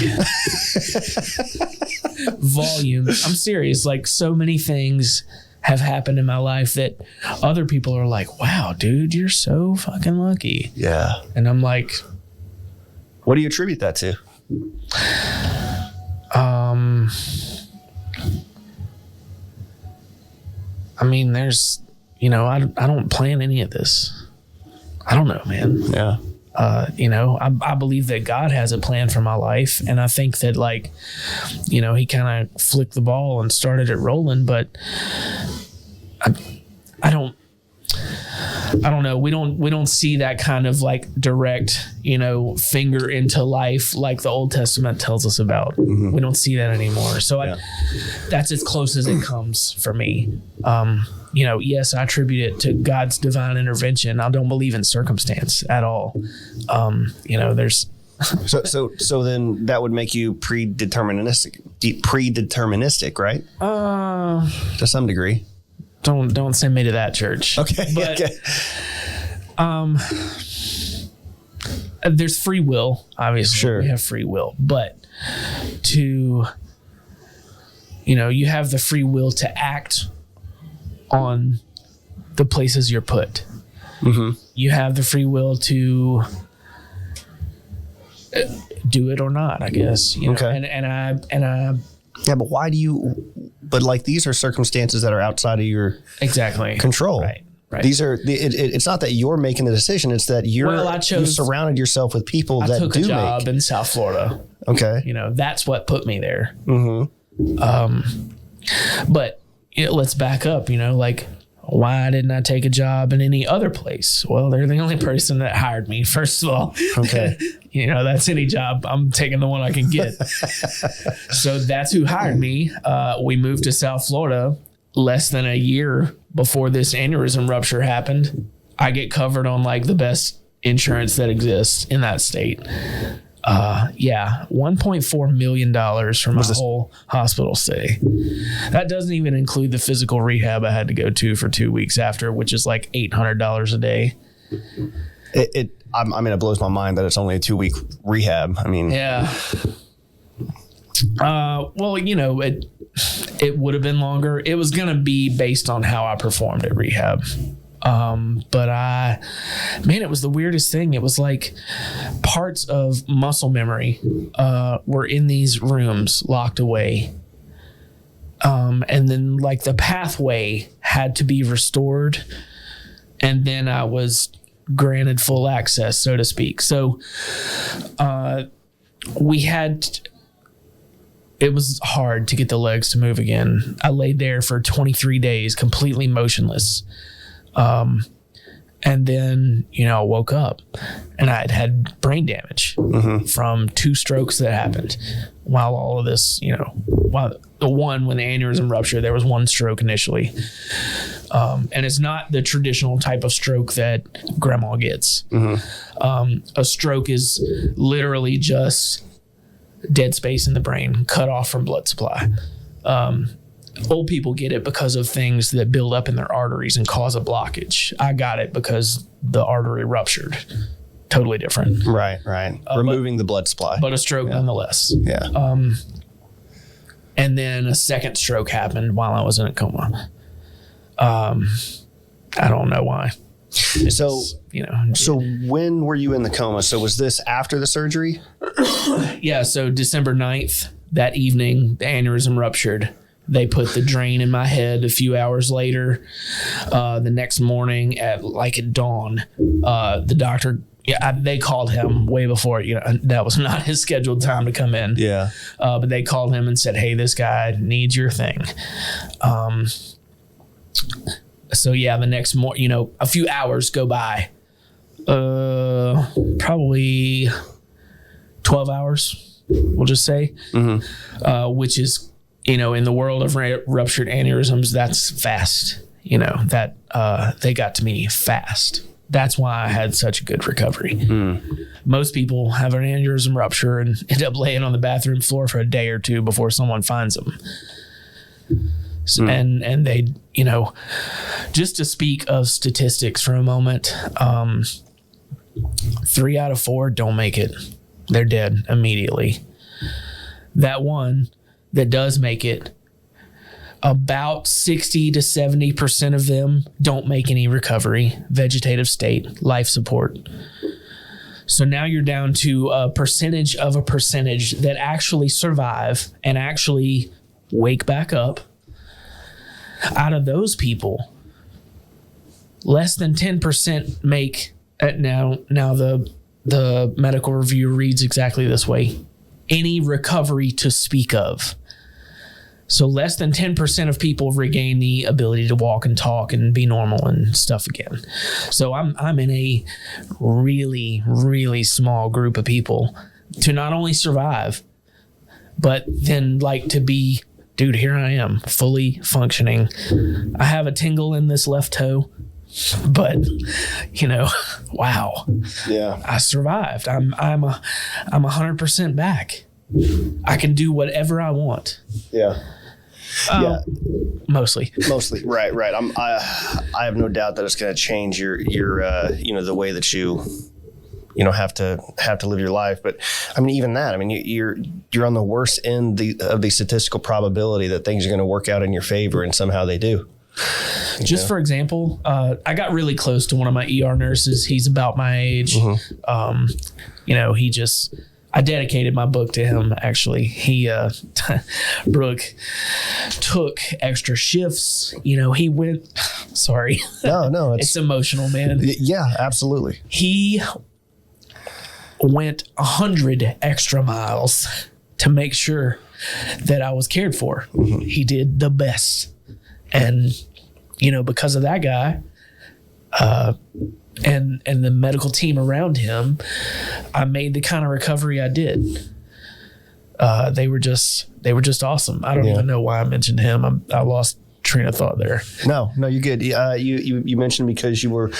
Volume. I'm serious. Like, so many things have happened in my life that other people are like, wow, dude, you're so fucking lucky. Yeah. And I'm like, what do you attribute that to? I mean, there's, I don't plan any of this. I don't know, man. Yeah. I believe that God has a plan for my life. And I think that, like, he kind of flicked the ball and started it rolling, but I don't know. We don't see that kind of like direct, finger into life like the Old Testament tells us about. Mm-hmm. We don't see that anymore. So that's as close as it comes for me. Yes, I attribute it to God's divine intervention. I don't believe in circumstance at all. There's so then that would make you predeterministic, right? To some degree. Don't send me to that church. Okay. But, okay. There's free will, obviously. Sure. We have free will, but you have the free will to act on the places you're put. Mm-hmm. You have the free will to do it or not, I guess. Okay. And I. Yeah, but why do you? But like, these are circumstances that are outside of your control. Right. These are. It's not that you're making the decision. It's that you surrounded yourself with people that took do a job in South Florida. Okay. That's what put me there. Mm-hmm. But let's back up. Why didn't I take a job in any other place? Well, they're the only person that hired me, first of all. Okay. That's any job. I'm taking the one I can get. So that's who hired me. We moved to South Florida less than a year before this aneurysm rupture happened. I get covered on like the best insurance that exists in that state. $1.4 million for my whole hospital stay. That doesn't even include the physical rehab I had to go to for 2 weeks after, which is like $800 a day. It blows my mind that it's only a 2-week rehab. I mean, yeah. Well, it would have been longer. It was going to be based on how I performed at rehab. But it was the weirdest thing. It was like parts of muscle memory, were in these rooms locked away. And then like the pathway had to be restored. And then I was granted full access, so to speak. So, it was hard to get the legs to move again. I laid there for 23 days, completely motionless. And then, I woke up and I had brain damage from 2 strokes that happened while all of this, when the aneurysm ruptured, there was 1 stroke initially. And it's not the traditional type of stroke that grandma gets. A stroke is literally just dead space in the brain, cut off from blood supply. Old people get it because of things that build up in their arteries and cause a blockage. I got it because the artery ruptured. Totally different. Right. Removing the blood supply. But a stroke nonetheless. Yeah. And then a second stroke happened while I was in a coma. I don't know why. So when were you in the coma? So was this after the surgery? Yeah. So December 9th, that evening, the aneurysm ruptured. They put the drain in my head a few hours later. The next morning at dawn, the doctor, they called him way before, that was not his scheduled time to come in. Yeah. But they called him and said, hey, this guy needs your thing. So the next morning, a few hours go by. probably 12 hours, we'll just say, which is, in the world of ruptured aneurysms, that's fast. That they got to me fast. That's why I had such a good recovery. Most people have an aneurysm rupture and end up laying on the bathroom floor for a day or two before someone finds them. So, and they, just to speak of statistics for a moment, 3 out of 4 don't make it. They're dead immediately. That one that does make it, about 60 to 70% of them don't make any recovery, vegetative state, life support. So now you're down to a percentage of a percentage that actually survive and actually wake back up. Out of those people, less than 10% make it. Now the medical review reads exactly this way: any recovery to speak of. So less than 10% of people regain the ability to walk and talk and be normal and stuff again. So I'm in a really, really small group of people to not only survive, but then to be, dude, here I am, fully functioning. I have a tingle in this left toe, but wow. Yeah. I survived. I'm 100% back. I can do whatever I want. Yeah. Mostly. Right. I have no doubt that it's going to change your the way that you have to live your life. But I mean, even that, you're on the worst end of the statistical probability that things are going to work out in your favor, and somehow they do. Just for example, I got really close to one of my ER nurses. He's about my age. I dedicated my book to him, actually. He, Brooke, took extra shifts. He went, sorry. No, it's emotional, man. Yeah, absolutely. He went 100 extra miles to make sure that I was cared for. He did the best. And, because of that guy, and the medical team around him, I made the kind of recovery I did. They were just awesome. I don't even know why I mentioned him. I lost train of thought there. No, you're good. You mentioned because you were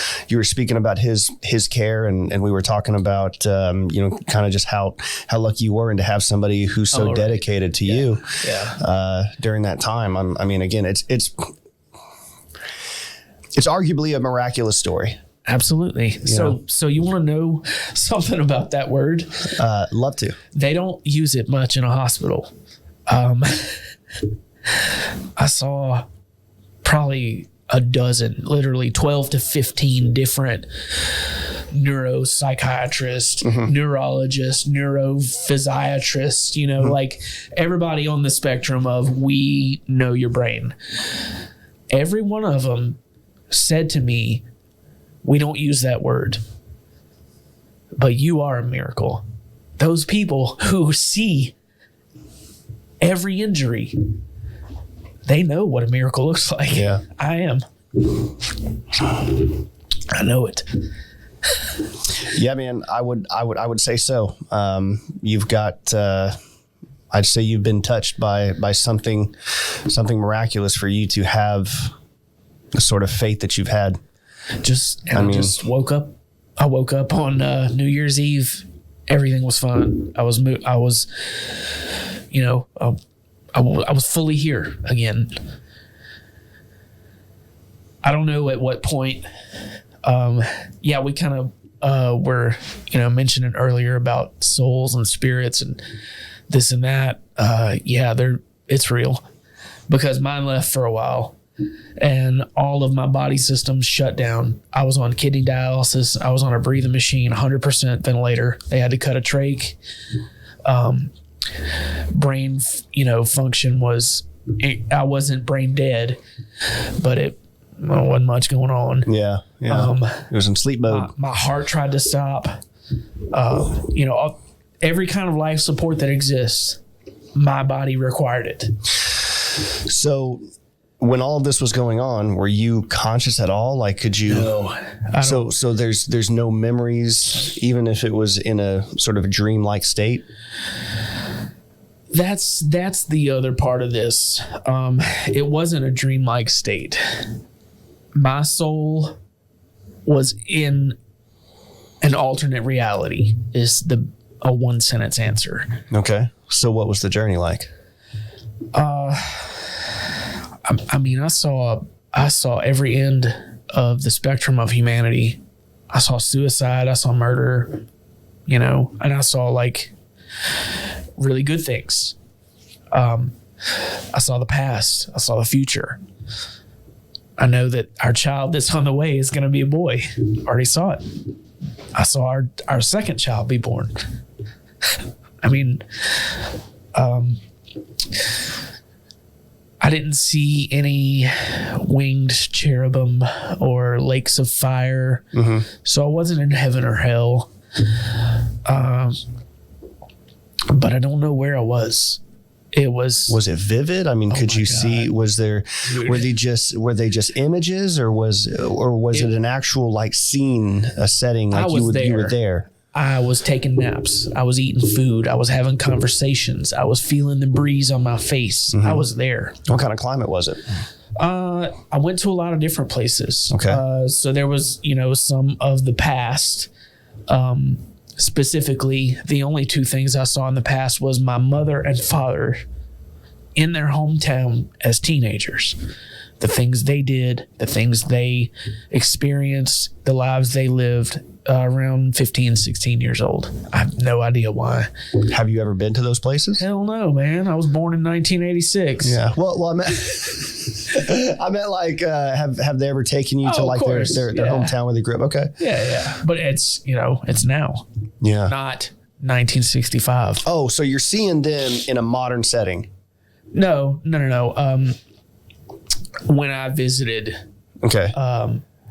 speaking about his care, and we were talking about kind of just how lucky you were and to have somebody who's so dedicated to you during that time. Again, it's arguably a miraculous story. Absolutely. So you want to know something about that word? Love to. They don't use it much in a hospital. I saw probably a dozen, literally 12 to 15 different neuropsychiatrists, neurologists, neurophysiatrists, like everybody on the spectrum of we know your brain. Every one of them said to me, we don't use that word, but you are a miracle. Those people who see every injury, they know what a miracle looks like. Yeah. I am. I know it. Yeah, man, I would say so. You've got, I'd say you've been touched by something miraculous for you to have the sort of faith that you've had. I just woke up. I woke up on New Year's Eve. Everything was fine. I was fully here again. I don't know at what point. We kind of were mentioning earlier about souls and spirits and this and that. It's real, because mine left for a while. And all of my body systems shut down. I was on kidney dialysis. I was on a breathing machine, 100% ventilator. They had to cut a trach. Brain, function was, I wasn't brain dead, but it wasn't much going on. Yeah. It was in sleep mode. My heart tried to stop. Every kind of life support that exists, my body required it. So when all of this was going on, were you conscious at all? Like, could you? No. So there's no memories, even if it was in a sort of dreamlike state. That's the other part of this. It wasn't a dreamlike state. My soul was in an alternate reality. Is a one sentence answer. Okay. So what was the journey like? I mean, I saw every end of the spectrum of humanity. I saw suicide, I saw murder, and I saw like really good things. I saw the past, I saw the future. I know that our child that's on the way is going to be a boy. Already saw it. I saw our second child be born. I mean, I didn't see any winged cherubim or lakes of fire. Mm-hmm. So I wasn't in heaven or hell. But I don't know where I was. Was it vivid? I mean, could you see, were they just images, or was it an actual like scene, a setting, like you were there? I was taking naps. I was eating food. I was having conversations. I was feeling the breeze on my face. Mm-hmm. I was there. What kind of climate was it? I went to a lot of different places. Okay. So there was, some of the past. Specifically, the only two things I saw in the past was my mother and father in their hometown as teenagers. The things they did, the things they experienced, the lives they lived around 15, 16 years old. I have no idea why. Have you ever been to those places? Hell no, man. I was born in 1986. Yeah. Well, I meant like, have they ever taken you to like their hometown where they grew up? Okay. Yeah. But it's, it's now. Yeah. Not 1965. Oh, so you're seeing them in a modern setting? No. When I visited, okay,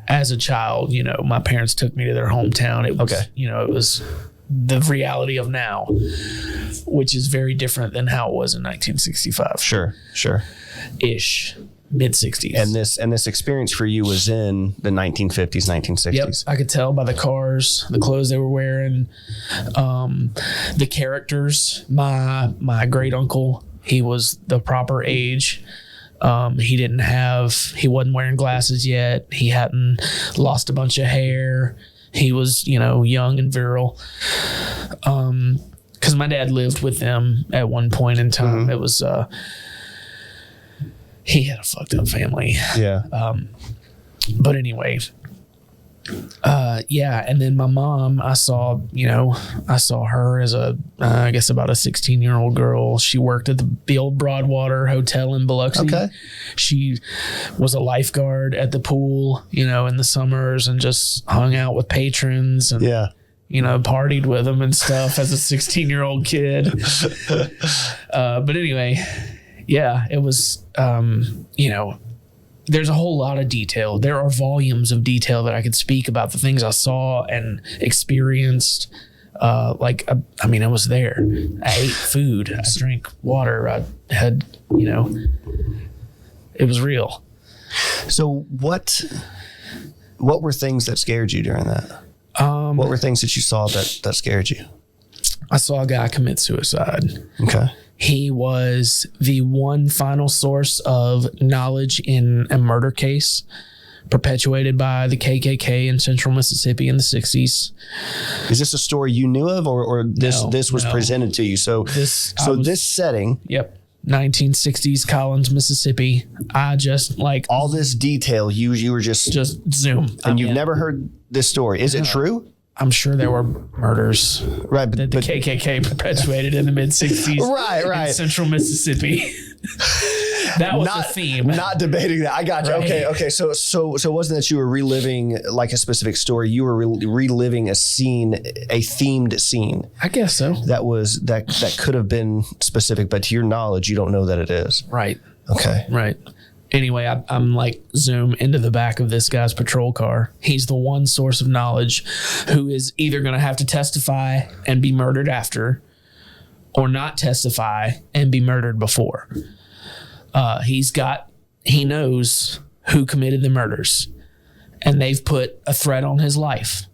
as a child, my parents took me to their hometown. It was, it was the reality of now, which is very different than how it was in 1965. Sure. Ish, mid 60s. And this experience for you was in the 1950s, 1960s. Yep, I could tell by the cars, the clothes they were wearing, the characters. My great uncle, he was the proper age. He wasn't wearing glasses yet. He hadn't lost a bunch of hair. He was, young and virile. Cause my dad lived with them at one point in time. Mm-hmm. It was, he had a fucked up family. Yeah. But anyway, and then my mom, I saw her as I guess about a 16-year-old girl. She worked at the old Broadwater Hotel in Biloxi. Okay. She was a lifeguard at the pool, in the summers, and just hung out with patrons and, partied with them and stuff as a 16-year-old kid. But anyway, it was, there's a whole lot of detail. There are volumes of detail that I could speak about the things I saw and experienced. I was there. I ate food. I drank water. I had, it was real. So what were things that scared you during that? What were things that you saw that scared you? I saw a guy commit suicide. Okay. He was the one final source of knowledge in a murder case perpetuated by the KKK in central Mississippi in the 60s. Is this a story you knew of, or this was presented to you? So this setting. Yep. 1960s Collins, Mississippi. I just all this detail. You were just zoom. And you've never heard this story. Is it true? I'm sure there were murders that the KKK perpetuated in the mid 60s. Right. In central Mississippi. That was the theme. Not debating that. I got you. Right. Okay. So it wasn't that you were reliving like a specific story. You were reliving a scene, a themed scene. I guess so. That could have been specific, but to your knowledge, you don't know that it is. Right. Okay. Right. Anyway, I'm like zoom into the back of this guy's patrol car. He's the one source of knowledge who is either going to have to testify and be murdered after, or not testify and be murdered before. He's got he knows who committed the murders, and they've put a threat on his life.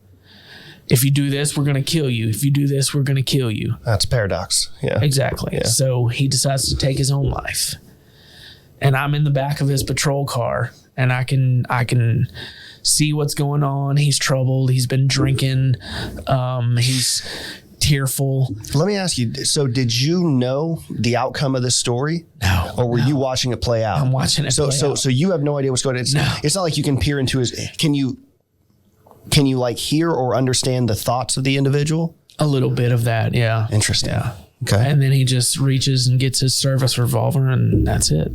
If you do this, we're going to kill you. If you do this, we're going to kill you. That's a paradox. Yeah. Exactly. Yeah. So he decides to take his own life. And I'm in the back of his patrol car, and I can see what's going on. He's troubled. He's been drinking. He's tearful. Let me ask you, so did you know the outcome of this story? No. Or were you watching it play out? I'm watching it play out. So you have no idea what's going on. It's not like you can peer into his... Can you like hear or understand the thoughts of the individual? A little bit of that, yeah. Interesting. Yeah. Okay. And then he just reaches and gets his service revolver, and that's it.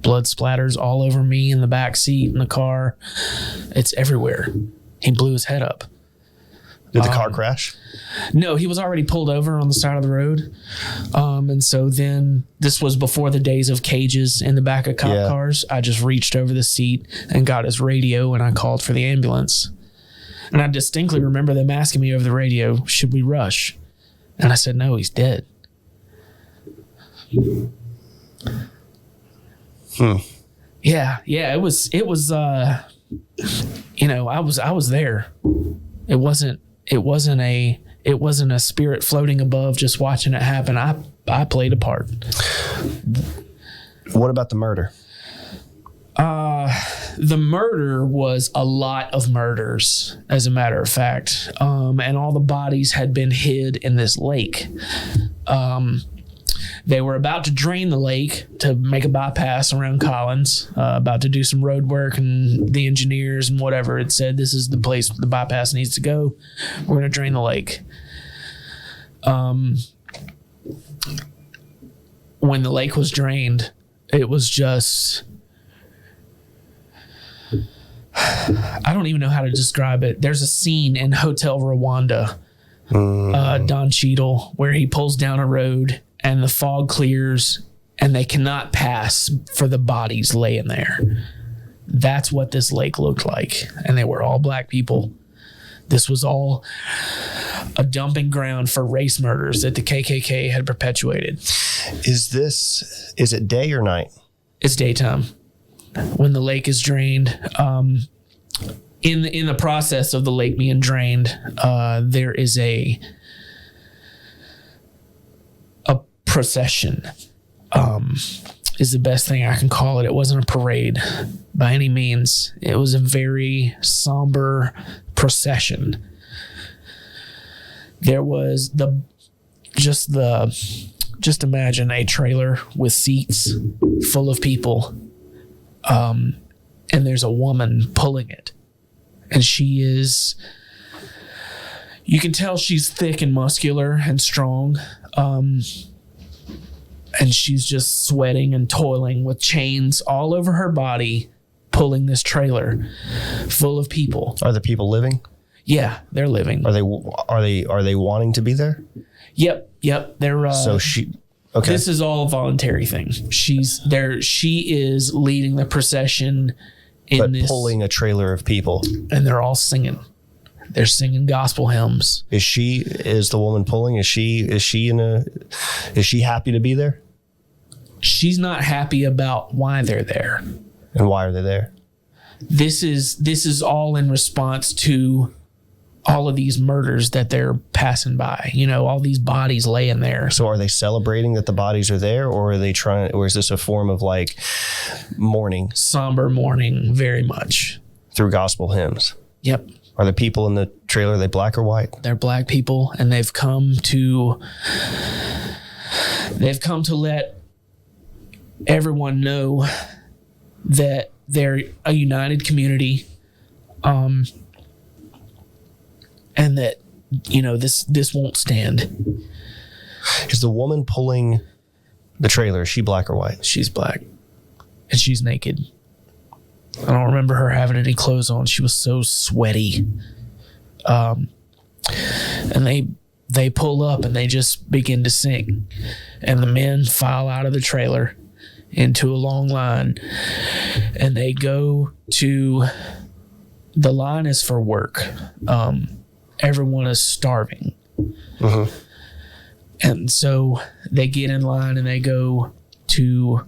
Blood splatters all over me in the back seat in the car. It's everywhere. He blew his head up. Did the car crash? No, he was already pulled over on the side of the road. And so then this was before the days of cages in the back of cop cars. I just reached over the seat and got his radio, and I called for the ambulance. And I distinctly remember them asking me over the radio, should we rush? And I said, no, he's dead. Yeah. It was, I was there. It wasn't a spirit floating above just watching it happen. I played a part. What about the murder? The murder was a lot of murders, as a matter of fact. And all the bodies had been hid in this lake. They were about to drain the lake to make a bypass around Collins, about to do some road work, and the engineers and whatever had said, this is the place the bypass needs to go. We're going to drain the lake. When the lake was drained, it was just... I don't even know how to describe it. There's a scene in Hotel Rwanda, Don Cheadle, where he pulls down a road and the fog clears and they cannot pass for the bodies laying there. That's what this lake looked like. And they were all black people. This was all a dumping ground for race murders that the KKK had perpetuated. Is it day or night? It's daytime. When the lake is drained, in the process of the lake being drained, there is a procession. Is the best thing I can call it. It wasn't a parade by any means. It was a very somber procession. There was just imagine a trailer with seats full of people. And there's a woman pulling it, and you can tell she's thick and muscular and strong. And she's just sweating and toiling with chains all over her body, pulling this trailer full of people. Are the people living? Yeah, they're living. Are they wanting to be there? Yep. They're, okay. This is all a voluntary thing. She's there. She is leading the procession pulling a trailer of people, and they're all singing. They're singing gospel hymns. Is the woman pulling? Is she happy to be there? She's not happy about why they're there. And why are they there? This is all in response to all of these murders that they're passing by, all these bodies laying there. So are they celebrating that the bodies are there, or are they or is this a form of like mourning? Somber mourning, very much. Through gospel hymns. Yep. Are the people in the trailer, are they black or white? They're black people, and they've come to let everyone know that they're a united community. And that, this won't stand. Is the woman pulling the trailer, is she black or white? She's black. And she's naked. I don't remember her having any clothes on. She was so sweaty. And they pull up and they just begin to sing. And the men file out of the trailer into a long line. And they go to... The line is for work. Everyone is starving. Uh-huh. And so they get in line and they go to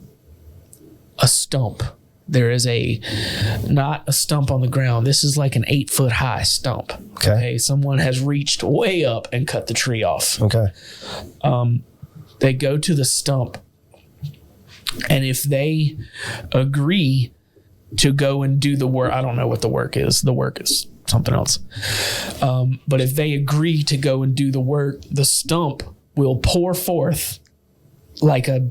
a stump there is not a stump on the ground. This is like an 8-foot high stump. Okay. Someone has reached way up and cut the tree off. Okay. They go to the stump, and if they agree to go and do the work, I don't know what the work is. The work is something else. But if they agree to go and do the work, the stump will pour forth like a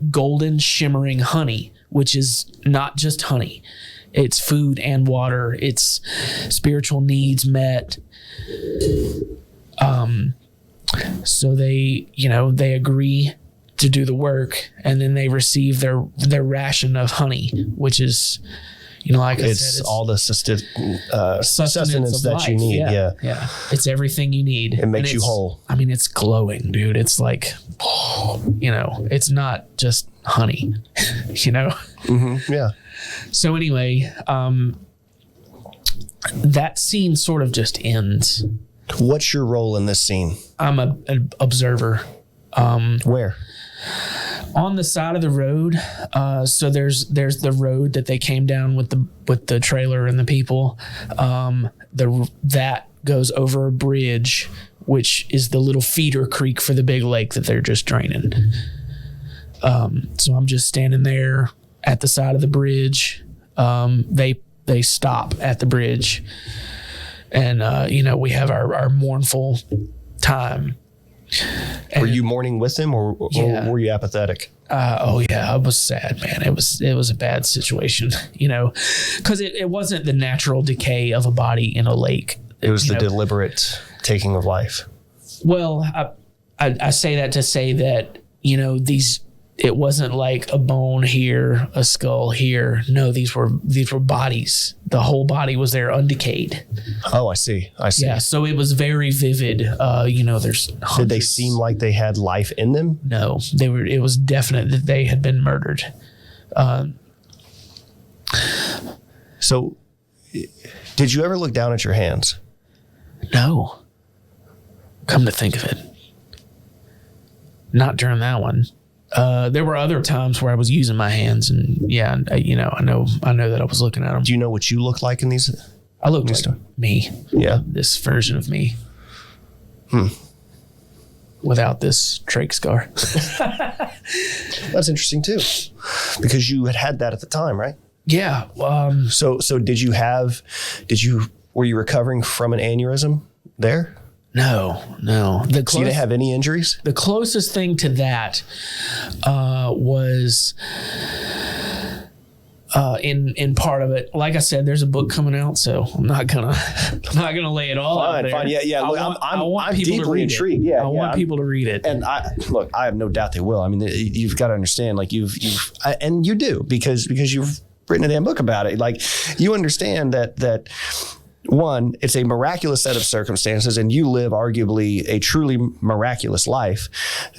golden shimmering honey, which is not just honey. It's food and water. It's spiritual needs met. So they agree to do the work, and then they receive their ration of honey, which is, like I said, it's all the sustenance that life. you need. Yeah. It's everything you need. It makes you whole. I mean, it's glowing, dude. It's like, it's not just honey, Mm-hmm. Yeah. So anyway, that scene sort of just ends. What's your role in this scene? I'm an observer. Where? On the side of the road. So there's the road that they came down with the trailer and the people. That goes over a bridge, which is the little feeder creek for the big lake that they're just draining. So I'm just standing there at the side of the bridge. They stop at the bridge, and we have our mournful time. And were you mourning with him, or were you apathetic? I was sad, man. It was a bad situation, because it wasn't the natural decay of a body in a lake. It was the deliberate taking of life. Well, I say that to say that, it wasn't like a bone here, a skull here. No, these were bodies. The whole body was there undecayed. Oh, I see. Yeah, so it was very vivid. There's hundreds. Did they seem like they had life in them? No, it was definite that they had been murdered. So did you ever look down at your hands? No. Come to think of it. Not during that one. There were other times where I was using my hands, and I know that I was looking at them. Do you know what you look like in these? I look like me. Yeah. This version of me. Without this trach scar. That's interesting too, because you had that at the time, right? Yeah. So were you recovering from an aneurysm there? No. So you didn't have any injuries? The closest thing to that was in part of it. Like I said, there's a book coming out, so I'm not gonna lay it all out there. Fine. Yeah. I'm deeply intrigued. Yeah, I want people to read it. And I have no doubt they will. I mean, you've got to understand, like and you do because you've written a damn book about it. Like, you understand that. One, it's a miraculous set of circumstances, and you live arguably a truly miraculous life.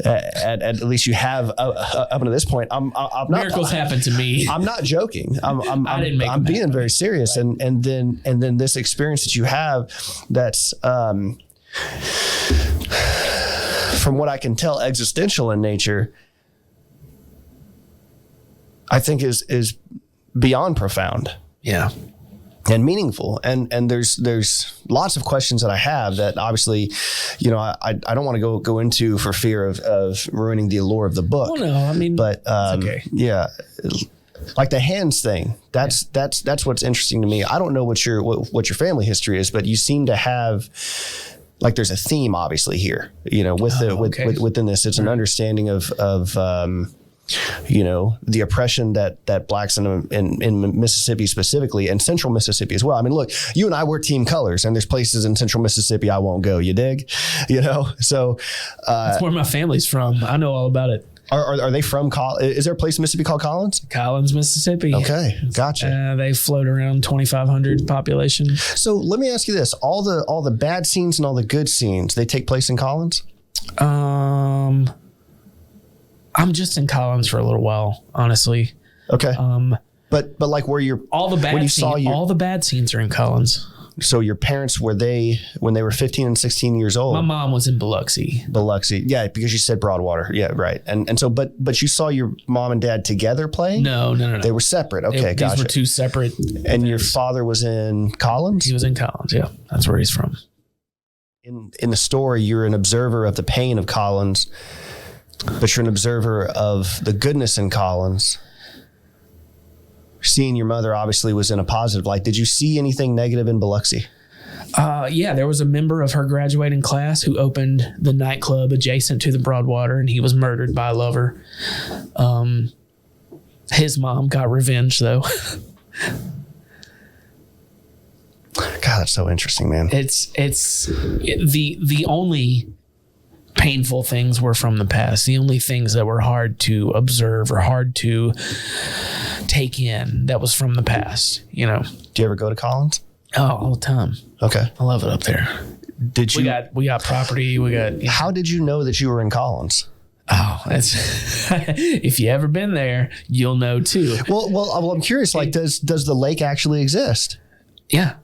At least you have up until this point. I'm not. Miracles happen to me. I'm not joking. I'm being very serious. Right. And then this experience that you have, that's from what I can tell, existential in nature, I think is beyond profound. Yeah. And meaningful, and there's lots of questions that I have that obviously, I don't want to go into for fear of ruining the allure of the book. Well, no, I mean, but okay. Yeah, like the hands thing. That's what's interesting to me. I don't know what your family history is, but you seem to have, like, there's a theme obviously here. Within this, it's an understanding of the oppression that blacks in Mississippi specifically, and central Mississippi as well. I mean, look, you and I, wear team colors, and there's places in central Mississippi I won't go. You dig? So that's where my family's from. I know all about it. Are they from? Is there a place in Mississippi called Collins? Collins, Mississippi. Okay, gotcha. They float around 2,500 population. So let me ask you this: all the bad scenes and all the good scenes, they take place in Collins? I'm just in Collins for a little while, honestly. Okay. But like where you're all the bad scenes are in Collins. So your parents, when they were 15 and 16 years old? My mom was in Biloxi. Yeah, because you said Broadwater. Yeah, right. And so, but you saw your mom and dad together play? No. They were separate. Okay, gotcha. These were two separate. And your father was in Collins? He was in Collins, yeah. That's where he's from. In the story, you're an observer of the pain of Collins, but you're an observer of the goodness in Collins. Seeing your mother obviously was in a positive light. Did you see anything negative in Biloxi? Yeah, there was a member of her graduating class who opened the nightclub adjacent to the Broadwater, and he was murdered by a lover. His mom got revenge, though. God, that's so interesting, man. It's the only painful things were from the past. The only things that were hard to observe or hard to take in that was from the past, you know. Do you ever go to Collins? Oh, all the time. Okay. I love it up there. Did you? We got property. We got. How did you know that you were in Collins? Oh, that's if you ever been there, you'll know too. Well, I'm curious. Like, does the lake actually exist? Yeah.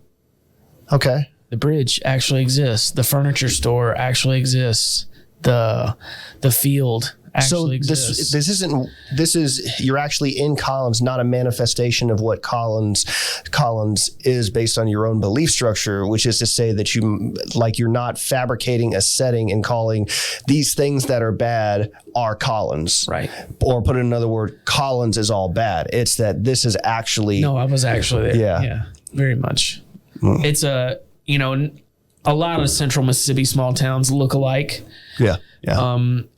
Okay. The bridge actually exists. The furniture store actually exists. The field actually exists. This is you're actually in Collins, not a manifestation of what Collins is based on your own belief structure, which is to say that you're not fabricating a setting and calling these things that are bad are Collins. Right. Or put in another word, Collins is all bad. It's that this is actually. No, I was actually there. Yeah. Yeah. Very much. It's a lot of central Mississippi small towns look alike. Yeah.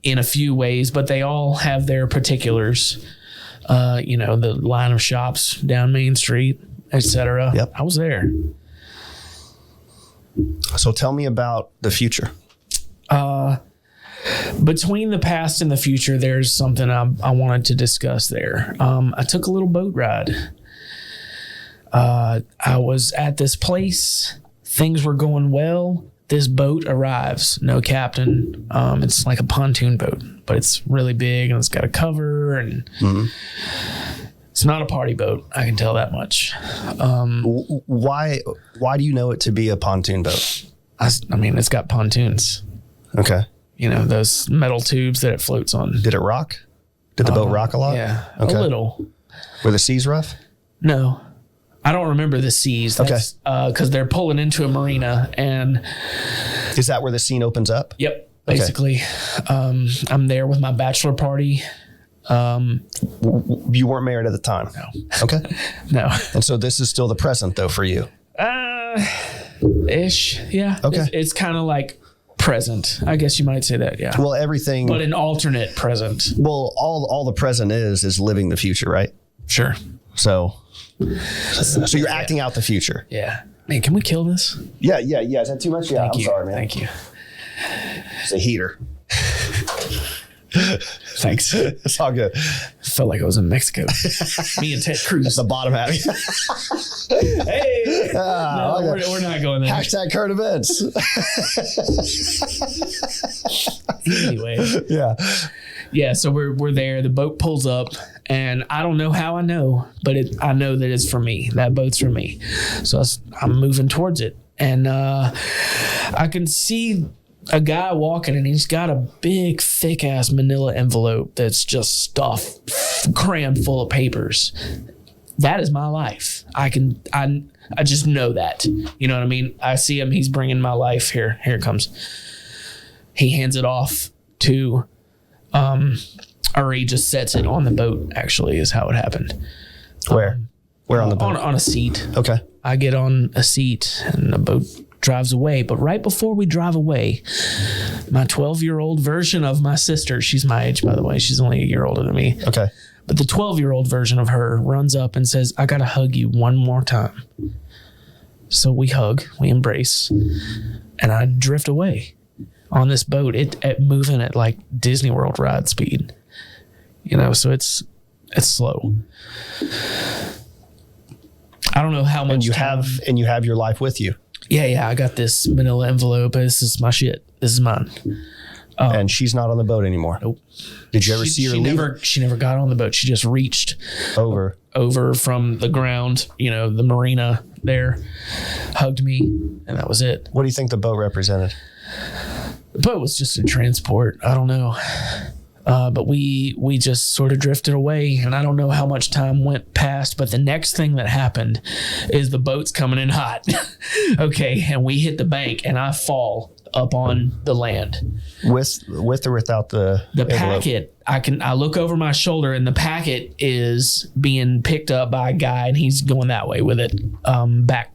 In a few ways, but they all have their particulars. The line of shops down Main Street, etc. Yep. I was there. So tell me about the future. Between the past and the future, there's something I wanted to discuss there. I took a little boat ride. I was at this place. Things were going well. This boat arrives. No captain. It's like a pontoon boat, but it's really big and it's got a cover and it's not a party boat. I can tell that much. Why do you know it to be a pontoon boat? I mean, it's got pontoons. Okay. Those metal tubes that it floats on. Did it rock? Did the boat rock a lot? Yeah, okay. A little. Were the seas rough? No. I don't remember the seas. That's, because they're pulling into a marina. And is that where the scene opens up? Yep. Basically, I'm there with my bachelor party. You weren't married at the time? No. Okay. No. And so this is still the present, though, for you? Ish. Yeah. Okay. It's kind of like present. I guess you might say that. Yeah. Well, everything. But an alternate present. Well, all the present is living the future, right? Sure. So you're acting out the future. Yeah. Man, can we kill this? Yeah. Is that too much? Yeah, I'm sorry, man. Thank you. It's a heater. Thanks. It's all good. Felt like I was in Mexico. Me and Ted Cruz. That's the bottom half. Hey. No, we're not going there. Hashtag current events. Anyway. Yeah. Yeah, so we're there. The boat pulls up, and I don't know how I know, but I know that it's for me. That boat's for me. So I'm moving towards it, and I can see a guy walking, and he's got a big, thick-ass manila envelope that's just stuffed, crammed full of papers. That is my life. I just know that. You know what I mean? I see him. He's bringing my life here. Here it comes. He hands it off to... or he just sets it on the boat, actually, is how it happened. Where on the boat? On a seat. Okay. I get on a seat and the boat drives away. But right before we drive away, my 12-year-old version of my sister, she's my age, by the way. She's only a year older than me. Okay. But the 12-year-old version of her runs up and says, I got to hug you one more time. So we hug, we embrace, and I drift away. On this boat, it moving at like Disney World ride speed, so it's slow. I don't know how much. And you have your life with you. Yeah. I got this manila envelope. This is my shit. This is mine. And she's not on the boat anymore. Nope. Did you ever see her leave? She never got on the boat. She just reached over from the ground, the marina there, hugged me, and that was it. What do you think the boat represented? The boat was just a transport. I don't know. But we just sort of drifted away, and I don't know how much time went past, but the next thing that happened is the boat's coming in hot. Okay, and we hit the bank, and I fall up on the land. With or without the packet, I look over my shoulder, and the packet is being picked up by a guy, and he's going that way with it, back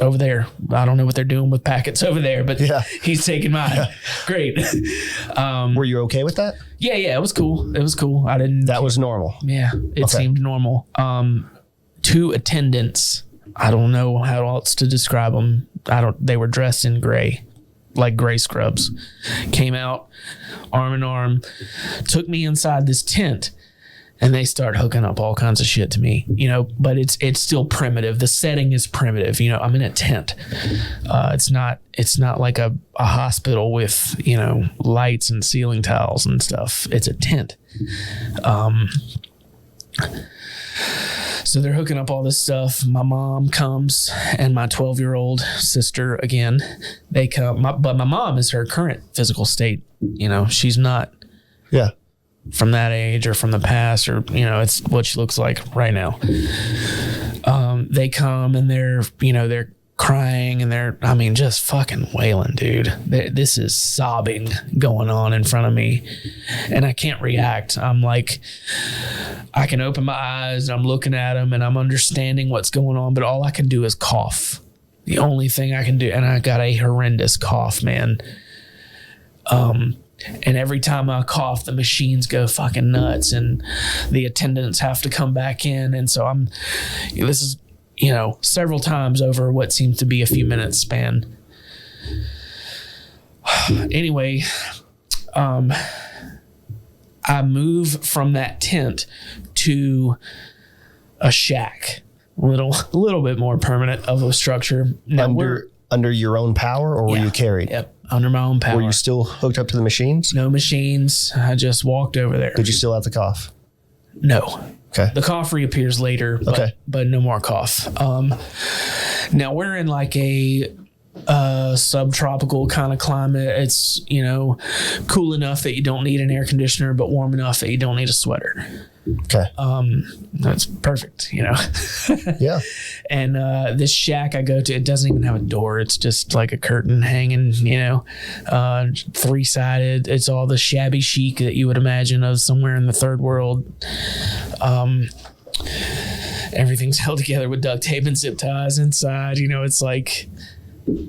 over there. I don't know what they're doing with packets over there, but he's taking mine. Yeah. Great. Were you okay with that? Yeah, it was cool. That was normal. Yeah, it seemed normal. 2 attendants, I don't know how else to describe them. They were dressed in gray, like gray scrubs, came out arm in arm, took me inside this tent, and they start hooking up all kinds of shit to me, but it's still primitive. The setting is primitive. I'm in a tent. It's not like a hospital with, lights and ceiling tiles and stuff. It's a tent. So they're hooking up all this stuff. My mom comes and my 12-year-old sister, again, they come. But my mom is her current physical state. She's not from that age or from the past, or, it's what she looks like right now. They come and they're crying and they're just fucking wailing, dude. This is sobbing going on in front of me, and I can't react. I'm like, I can open my eyes and I'm looking at them and I'm understanding what's going on, but all I can do is cough. The only thing I can do, and I got a horrendous cough, man. And every time I cough, the machines go fucking nuts and the attendants have to come back in. And so this is, several times over what seems to be a few minutes span. Anyway, I move from that tent to a shack, a little bit more permanent of a structure. Now under your own power, or were you carried? Yep. Under my own power. Were you still hooked up to the machines? No machines. I just walked over there. Did you still have the cough? No. Okay. The cough reappears later, but no more cough. Now we're in like a subtropical kind of climate. It's, cool enough that you don't need an air conditioner, but warm enough that you don't need a sweater. Okay. That's perfect, Yeah. And this shack I go to, it doesn't even have a door. It's just like a curtain hanging, 3-sided. It's all the shabby chic that you would imagine of somewhere in the third world. Everything's held together with duct tape and zip ties inside. It's like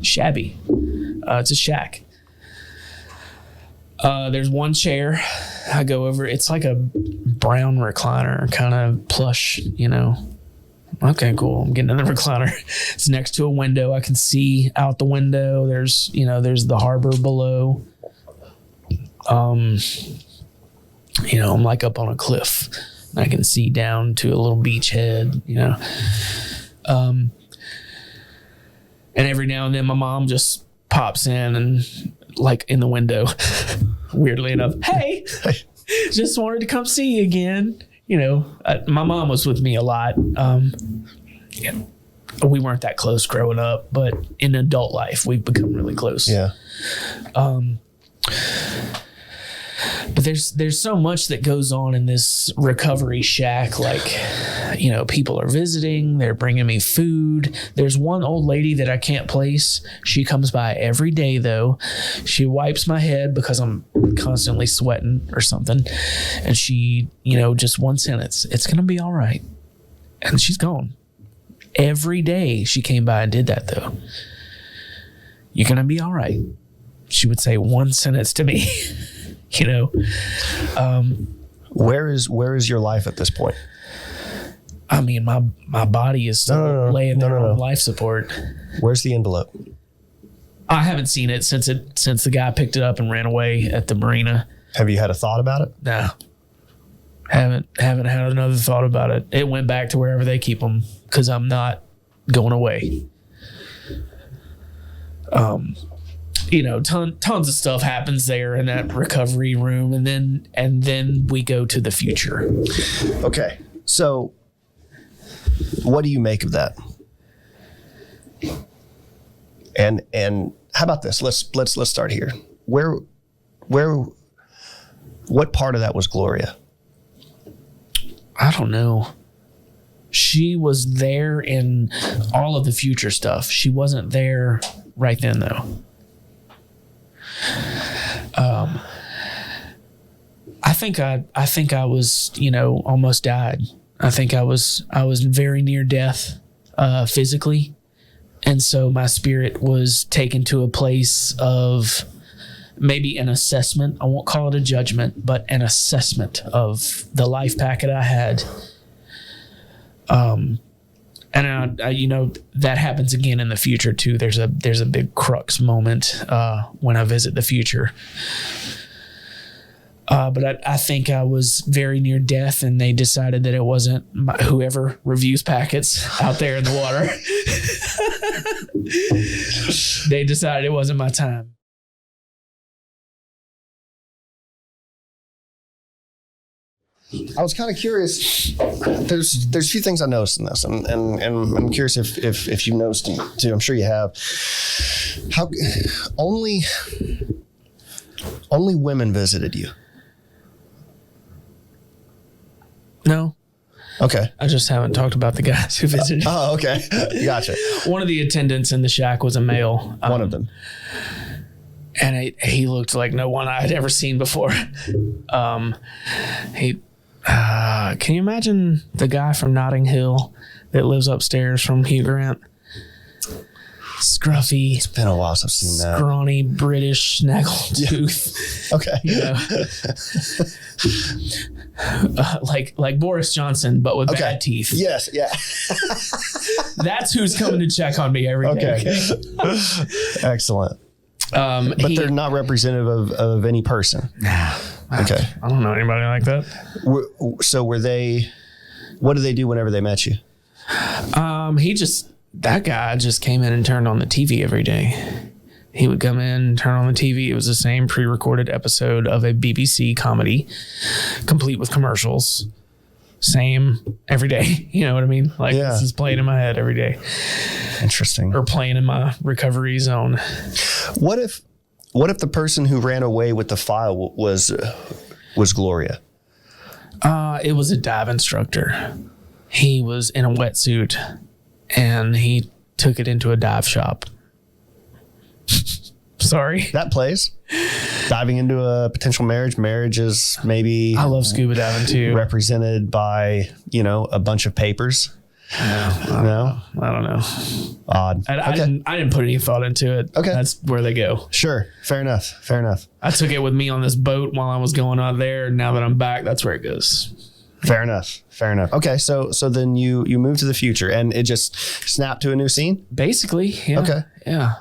shabby. It's a shack. There's one chair. I go over. It's like a brown recliner, kind of plush, Okay, cool. I'm getting in the recliner. It's next to a window. I can see out the window. There's the harbor below. I'm like up on a cliff. I can see down to a little beach head, And every now and then my mom just pops in and like in the window, weirdly enough, hey, just wanted to come see you again. My mom was with me a lot. We weren't that close growing up, but in adult life, we've become really close. Yeah. But there's so much that goes on in this recovery shack. Like, people are visiting, they're bringing me food. There's one old lady that I can't place. She comes by every day though. She wipes my head because I'm constantly sweating or something. And she, just one sentence, it's going to be all right. And she's gone. Every day she came by and did that though. You're going to be all right. She would say one sentence to me. Where is your life at this point? I mean, my body is still laying there on life support. Where's the envelope? I haven't seen it since the guy picked it up and ran away at the marina. Have you had a thought about it? No. Haven't had another thought about it. It went back to wherever they keep them because I'm not going away. tons of stuff happens there in that recovery room, and then we go to the future. Okay, so what do you make of that? And how about this? Let's start here. What part of that was Gloria? I don't know. She was there in all of the future stuff. She wasn't there right then, though. I think I was, almost died. I think I was very near death, physically. And so my spirit was taken to a place of maybe an assessment. I won't call it a judgment, but an assessment of the life packet I had. And that happens again in the future too. There's a big crux moment when I visit the future. But I think I was very near death, and they decided that it wasn't whoever reviews packets out there in the water. They decided it wasn't my time. I was kind of curious. There's a few things I noticed in this, and I'm curious if you noticed them too. I'm sure you have. How only women visited you? No. Okay. I just haven't talked about the guys who visited. Oh, okay. Gotcha. One of the attendants in the shack was a male. One of them. And he looked like no one I had ever seen before. Can you imagine the guy from Notting Hill that lives upstairs from Hugh Grant? Scruffy. It's been a while since I've seen that. Scrawny British snaggletooth. Okay. Like Boris Johnson, but with bad teeth. Yes. Yeah. That's who's coming to check on me every day. Okay. Excellent. But they're not representative of any person. Nah. Okay. I don't know anybody like that. So were they? What did they do whenever they met you? That guy just came in and turned on the TV every day. He would come in and turn on the TV. It was the same pre-recorded episode of a BBC comedy, complete with commercials. Same every day. You know what I mean? This is playing in my head every day. Interesting. Or playing in my recovery zone. What if the person who ran away with the file was Gloria? It was a dive instructor. He was in a wetsuit, and he took it into a dive shop. Sorry. That plays. Diving into a potential marriage. Marriage is maybe... I love scuba diving too. Represented by, a bunch of papers. No? I don't know. Odd. I didn't put any thought into it. Okay. That's where they go. Sure. Fair enough. I took it with me on this boat while I was going out there. Now that I'm back, that's where it goes. Fair enough. Okay. So then you move to the future, and it just snapped to a new scene? Basically. Yeah. Okay. Yeah.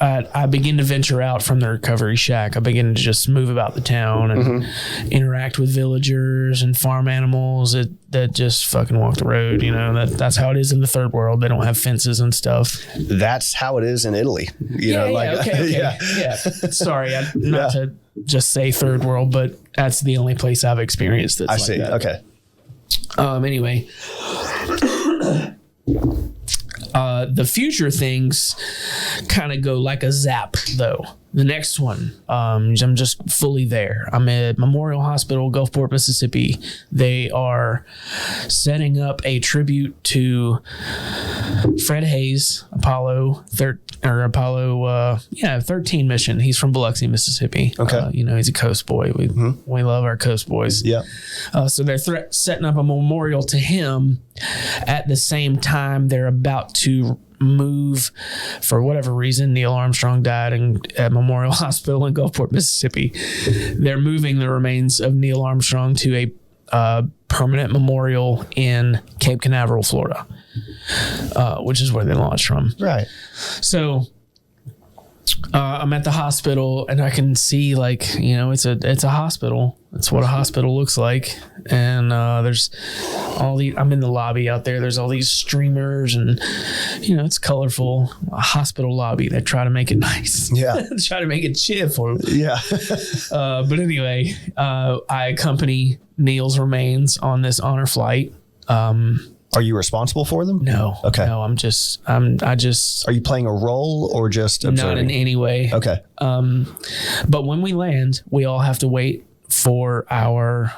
I begin to venture out from the recovery shack. I begin to just move about the town and interact with villagers and farm animals that just fucking walk the road. That's how it is in the third world. They don't have fences and stuff. That's how it is in Italy. Okay. Yeah. Sorry, not to just say third world, but that's the only place I've experienced it. I see. That. Okay. Anyway. The future things kind of go like a zap, though. The next one, I'm just fully there. I'm at Memorial Hospital, Gulfport, Mississippi. They are setting up a tribute to Fred Hayes, Apollo 13 mission. He's from Biloxi, Mississippi. Okay. He's a coast boy. We love our coast boys. Yeah. So they're setting up a memorial to him. At the same time, they're about to move, for whatever reason. Neil Armstrong died at Memorial Hospital in Gulfport, Mississippi. They're moving the remains of Neil Armstrong to a permanent memorial in Cape Canaveral, Florida, which is where they launched from. Right. So I'm at the hospital, and I can see, like, you know, it's a hospital. It's what a hospital looks like. And there's all these. I'm in the lobby out there. There's all these streamers, and you know, it's colorful. A hospital lobby. They try to make it nice. Yeah. Try to make it cheerful. Yeah. But anyway, I accompany Neil's remains on this honor flight. Are you responsible for them? No. Okay. No, I just. Are you playing a role or just observing? Not in any way. Okay. But when we land, we all have to wait for our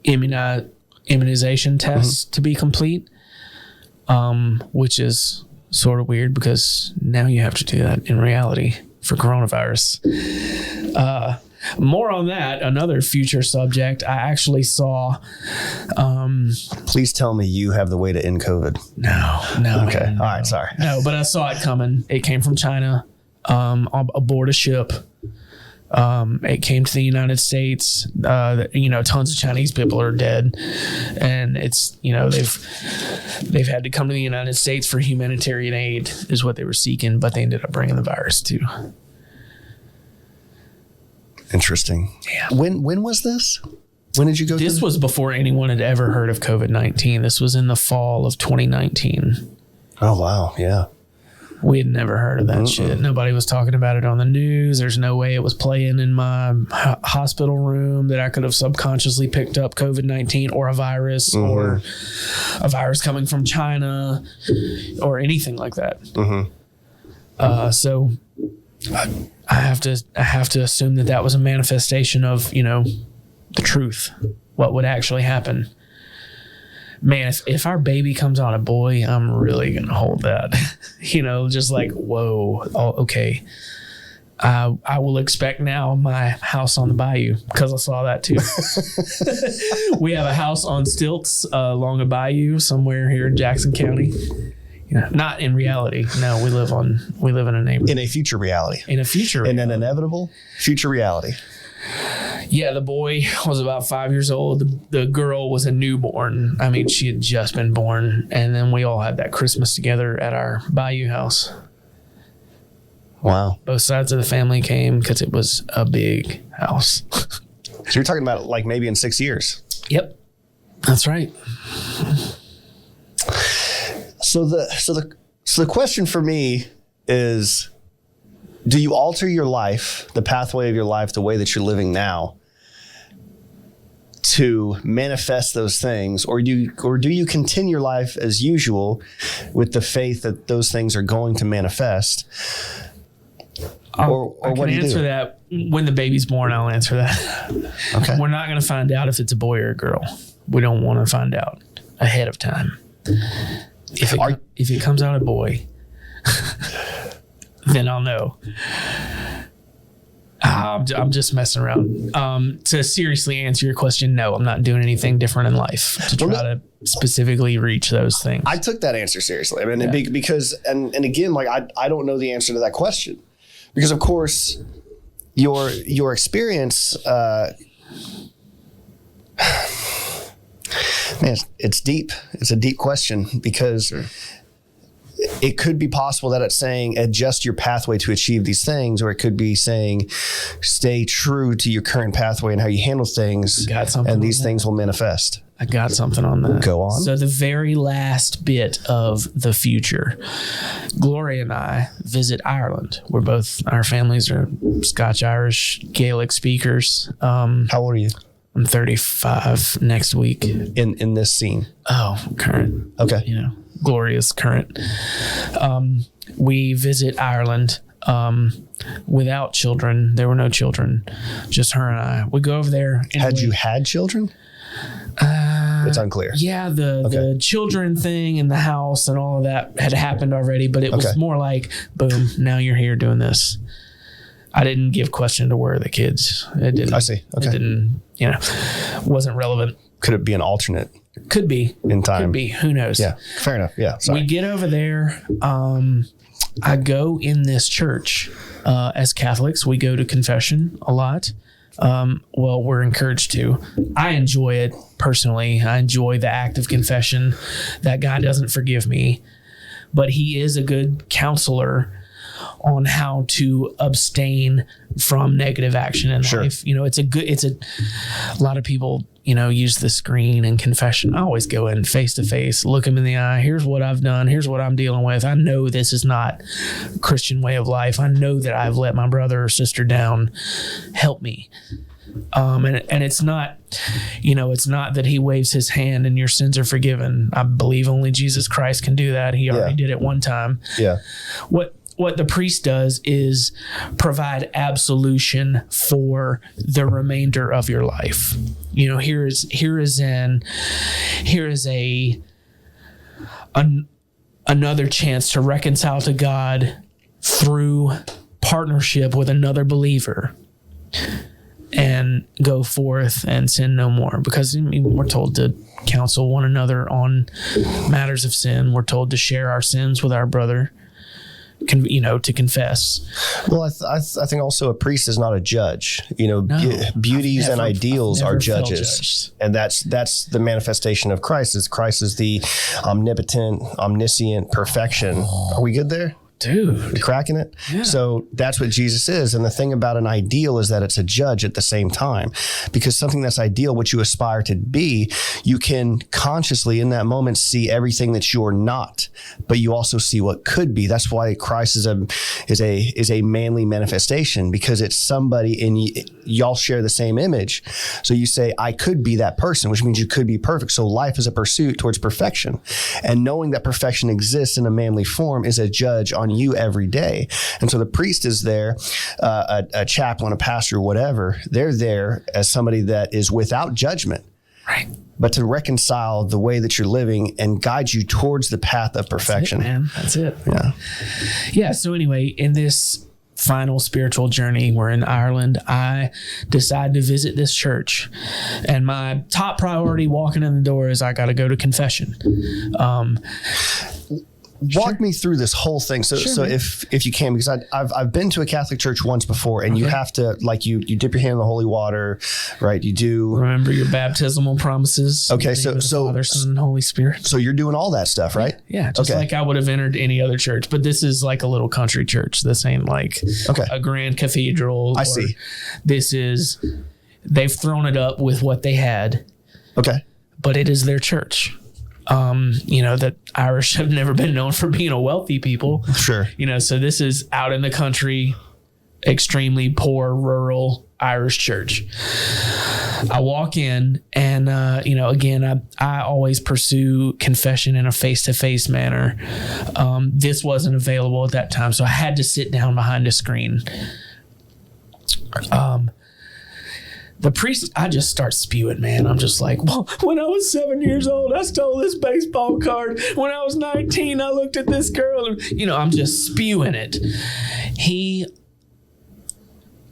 immunization tests to be complete, which is sort of weird because now you have to do that in reality for coronavirus. More on that, another future subject. I actually saw. Please tell me you have the way to end COVID. No. Okay. No. All right. Sorry. No, but I saw it coming. It came from China, aboard a ship. It came to the United States. You know, tons of Chinese people are dead, and it's, you know, they've had to come to the United States for humanitarian aid is what they were seeking, but they ended up bringing the virus too. Interesting. Yeah. When was this? When did you go? This was before anyone had ever heard of COVID-19. This was in the fall of 2019. Oh wow! Yeah. We had never heard of that shit. Nobody was talking about it on the news. There's no way it was playing in my hospital room that I could have subconsciously picked up COVID-19 or a virus or a virus coming from China or anything like that. So I have to assume that was a manifestation of, you know, the truth, what would actually happen. Man, if our baby comes out a boy, I'm really going to hold that, you know, just like, whoa, okay. I will expect now my house on the bayou because I saw that too. We have a house on stilts along a bayou somewhere here in Jackson County. Yeah, not in reality. No, we live in a neighborhood. In a future reality. In a future reality. In an inevitable future reality. Yeah, the boy was about 5 years old. The girl was a newborn. I mean, she had just been born. And then we all had that Christmas together at our bayou house. Wow. Both sides of the family came because it was a big house. So you're talking about like maybe in 6 years. Yep. That's right. So the question for me is, do you alter your life, the pathway of your life, the way that you're living now, to manifest those things, or do you continue your life as usual with the faith that those things are going to manifest? Or I what can do you answer do? that when the baby's born. I'll answer that. Okay. We're not going to find out if it's a boy or a girl. We don't want to find out ahead of time. If it comes out a boy, then I'll know. I'm just messing around. To seriously answer your question, no, I'm not doing anything different in life to try to specifically reach those things. I took that answer seriously. I mean, because, and again, like I don't know the answer to that question, because of course your experience, man, it's deep. It's a deep question because it could be possible that it's saying adjust your pathway to achieve these things, or it could be saying stay true to your current pathway and how you handle things, and these things will manifest. I got something on that. Go on. So the very last bit of the future, Gloria and I visit Ireland. Our families are Scotch-Irish Gaelic speakers. How old are you? I'm 35 next week. In this scene? Oh, current. Okay. You know, Gloria's current. We visit Ireland without children. There were no children, just her and I. We go over there. Had you had children? It's unclear. Yeah, the children thing in the house and all of that had happened already, but it was more like, boom, now you're here doing this. I didn't give question to where are the kids. It didn't. I see. Okay. It didn't, wasn't relevant. Could it be an alternate? Could be. In time. Could be. Who knows? Yeah. Fair enough. Yeah. Sorry. We get over there. I go in this church. As Catholics, we go to confession a lot. Well, we're encouraged to. I enjoy it personally. I enjoy the act of confession. That guy doesn't forgive me, but he is a good counselor on how to abstain from negative action in life. You know, a lot of people, you know, use the screen and confession. I always go in face to face, look him in the eye. Here's what I've done. Here's what I'm dealing with. I know this is not a Christian way of life. I know that I've let my brother or sister down. Help me. And it's not, you know, it's not that he waves his hand and your sins are forgiven. I believe only Jesus Christ can do that. He already did it one time. Yeah. What the priest does is provide absolution for the remainder of your life. You know, here is another chance to reconcile to God through partnership with another believer and go forth and sin no more. Because I mean, we're told to counsel one another on matters of sin. We're told to share our sins with our brother, you know, to confess. Well, I think also a priest is not a judge. You know, beauties and ideals are judges. And that's the manifestation of Christ. Christ is the omnipotent, omniscient perfection. Are we good there? Dude. You're cracking it? Yeah. So that's what Jesus is. And the thing about an ideal is that it's a judge at the same time. Because something that's ideal, what you aspire to be, you can consciously in that moment see everything that you're not, but you also see what could be. That's why Christ is a manly manifestation, because it's somebody and y'all share the same image. So you say, I could be that person, which means you could be perfect. So life is a pursuit towards perfection. And knowing that perfection exists in a manly form is a judge on you every day. And so the priest is there, a chaplain, a pastor, whatever. They're there as somebody that is without judgment, right? But to reconcile the way that you're living and guide you towards the path of perfection. That's it, man. Yeah. Yeah. So anyway, in this final spiritual journey, we're in Ireland, I decide to visit this church, and my top priority walking in the door is I got to go to confession. Walk me through this whole thing. So if you can, because I've been to a Catholic church once before, and you have to, like, you dip your hand in the holy water, right? You do remember your baptismal promises. Okay, so Father, Son, and Holy Spirit. So you're doing all that stuff, right? Yeah, just like I would have entered any other church, but this is like a little country church. This ain't like a grand cathedral. I see. This is, they've thrown it up with what they had. Okay, but it is their church. You know, that Irish have never been known for being a wealthy people. Sure. You know, so this is out in the country, extremely poor, rural Irish church. I walk in and, you know, again, I always pursue confession in a face-to-face manner. This wasn't available at that time, so I had to sit down behind a screen. The priest, I just start spewing, man. I'm just like, well, when I was 7 years old, I stole this baseball card. When I was 19, I looked at this girl. And, you know, I'm just spewing it. He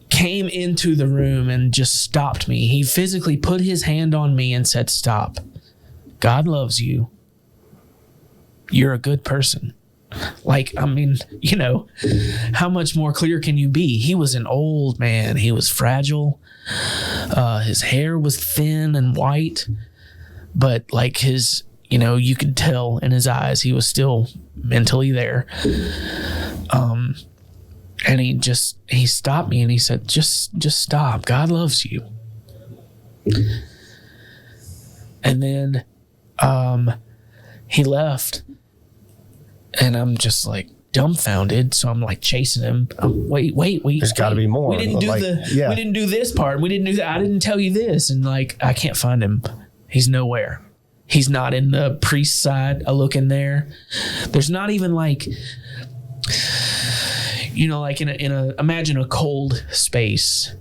came into the room and just stopped me. He physically put his hand on me and said, stop. God loves you. You're a good person. Like, I mean, you know, how much more clear can you be? He was an old man. He was fragile. His hair was thin and white, but like his, you know, you could tell in his eyes, he was still mentally there. And he stopped me and he said, just stop. God loves you. And then, he left. And I'm just like dumbfounded. So I'm like chasing him. Wait. There's got to be more. We didn't do we didn't do this part. We didn't do that. I didn't tell you this. And like, I can't find him. He's nowhere. He's not in the priest side. I look in there. There's not even like, you know, like imagine a cold space.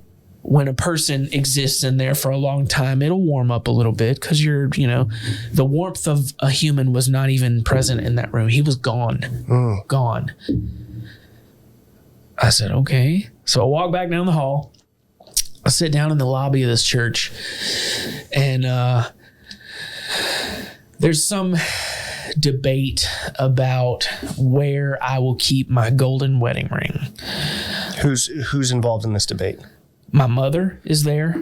When a person exists in there for a long time, it'll warm up a little bit because the warmth of a human was not even present in that room. He was gone. Gone. I said, okay. So I walk back down the hall. I sit down in the lobby of this church, and there's some debate about where I will keep my golden wedding ring. Who's involved in this debate? My mother is there.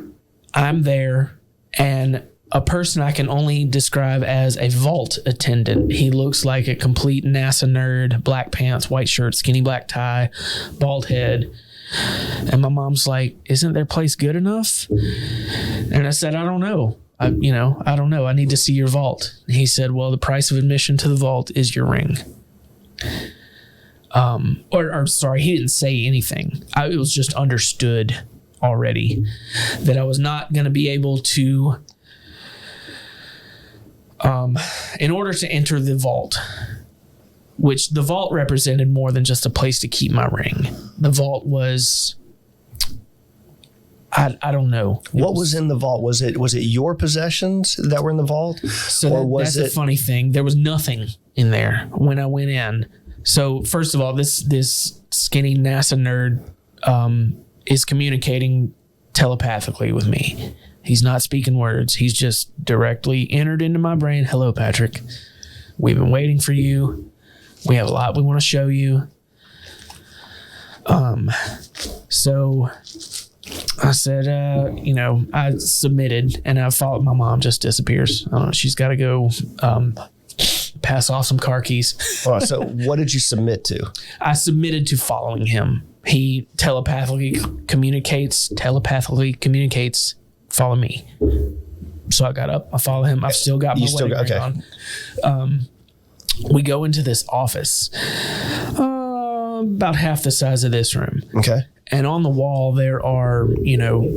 I'm there. And a person I can only describe as a vault attendant. He looks like a complete NASA nerd, black pants, white shirt, skinny black tie, bald head. And my mom's like, isn't their place good enough? And I said, I don't know. I don't know. I need to see your vault. And he said, well, the price of admission to the vault is your ring. Sorry, he didn't say anything. It was just understood already that I was not going to be able to, in order to enter the vault, which the vault represented more than just a place to keep my ring. The vault was, I don't know. What was in the vault? Was it your possessions that were in the vault? So that's a funny thing. There was nothing in there when I went in. So first of all, this skinny NASA nerd is communicating telepathically with me. He's not speaking words. He's just directly entered into my brain. Hello, Patrick. We've been waiting for you. We have a lot we want to show you. So I said, I submitted, and I followed. My mom just disappears. She's got to go pass off some car keys. Oh, so what did you submit to? I submitted to following him. He telepathically communicates. Follow me. So I got up. I follow him. I've still got my wedding ring on. We go into this office, about half the size of this room. Okay. And on the wall, there are,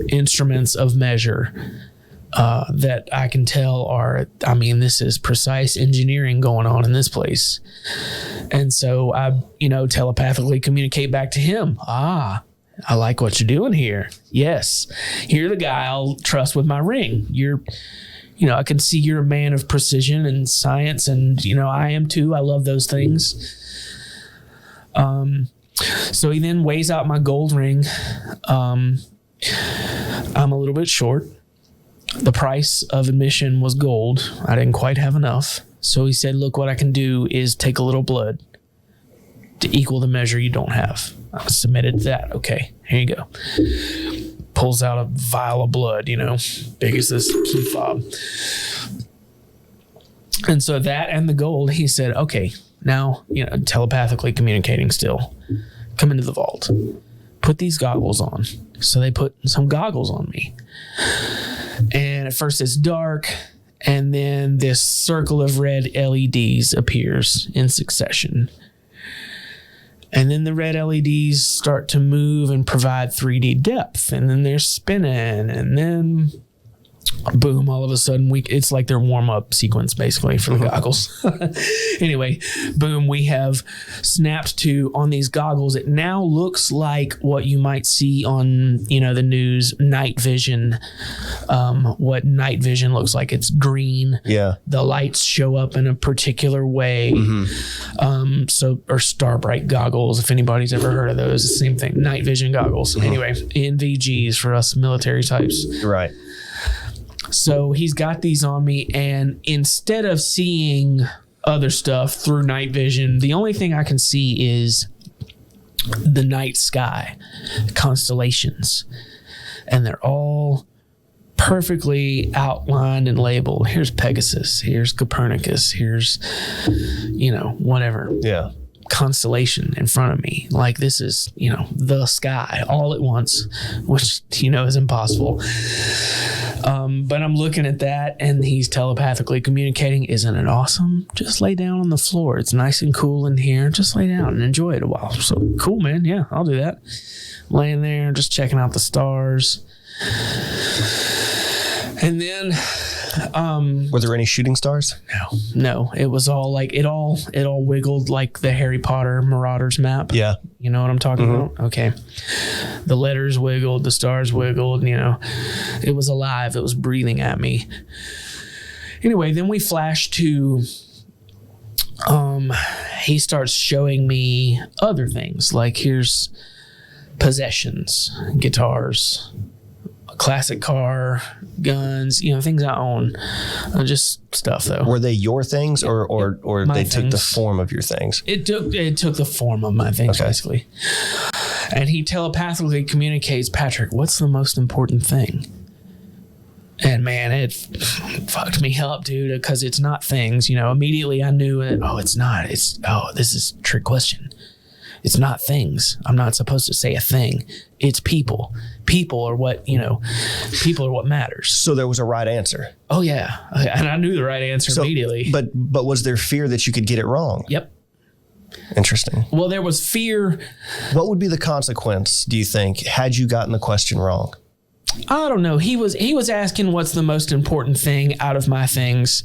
instruments of measure that I can tell this is precise engineering going on in this place. And so I, telepathically communicate back to him. I like what you're doing here. Yes. You're the guy I'll trust with my ring. I can see you're a man of precision and science, and, I am too. I love those things. So he then weighs out my gold ring. I'm a little bit short. The price of admission was gold. I didn't quite have enough. So he said, look, what I can do is take a little blood to equal the measure you don't have. I submitted that. Okay, here you go. Pulls out a vial of blood, big as this key fob. And so that and the gold, he said, okay, now, telepathically communicating still, come into the vault, put these goggles on. So they put some goggles on me. And at first it's dark, and then this circle of red LEDs appears in succession. And then the red LEDs start to move and provide 3D depth. And then they're spinning. And then, boom, all of a sudden, it's like their warm-up sequence, basically, for the goggles. Anyway, boom, we have snapped to, on these goggles, it now looks like what you might see on, the news, night vision. What night vision looks like. It's green. Yeah. The lights show up in a particular way. Or Starbright goggles, if anybody's ever heard of those, the same thing. Night vision goggles. Anyway, NVGs for us military types. Right. So he's got these on me, and instead of seeing other stuff through night vision, the only thing I can see is the night sky, constellations, and they're all perfectly outlined and labeled. Here's Pegasus, here's Copernicus, here's, whatever. Yeah. Constellation in front of me. Like, this is, the sky all at once, which, is impossible. But I'm looking at that, and he's telepathically communicating. Isn't it awesome? Just lay down on the floor. It's nice and cool in here. Just lay down and enjoy it a while. So cool, man. Yeah, I'll do that. Laying there, just checking out the stars. And then, were there any shooting stars? No. It was all like, it all wiggled like the Harry Potter Marauders map. Yeah. You know what I'm talking about? Okay. The letters wiggled, the stars wiggled, it was alive. It was breathing at me. Anyway, then we flash to, he starts showing me other things. Like, here's possessions, guitars, classic car, guns, things I own, just stuff though. Were they your things or they things. took the form of your things? It took the form of my things, basically. And he telepathically communicates, Patrick, what's the most important thing? And man, it fucked me up, dude, because it's not things, immediately I knew it. Oh, it's not. This is a trick question. It's not things. I'm not supposed to say a thing. It's people. People are what matters. So there was a right answer. Oh yeah. And I knew the right answer immediately. But was there fear that you could get it wrong? Yep. Interesting. Well, there was fear. What would be the consequence, do you think, had you gotten the question wrong? I don't know. He was asking what's the most important thing out of my things,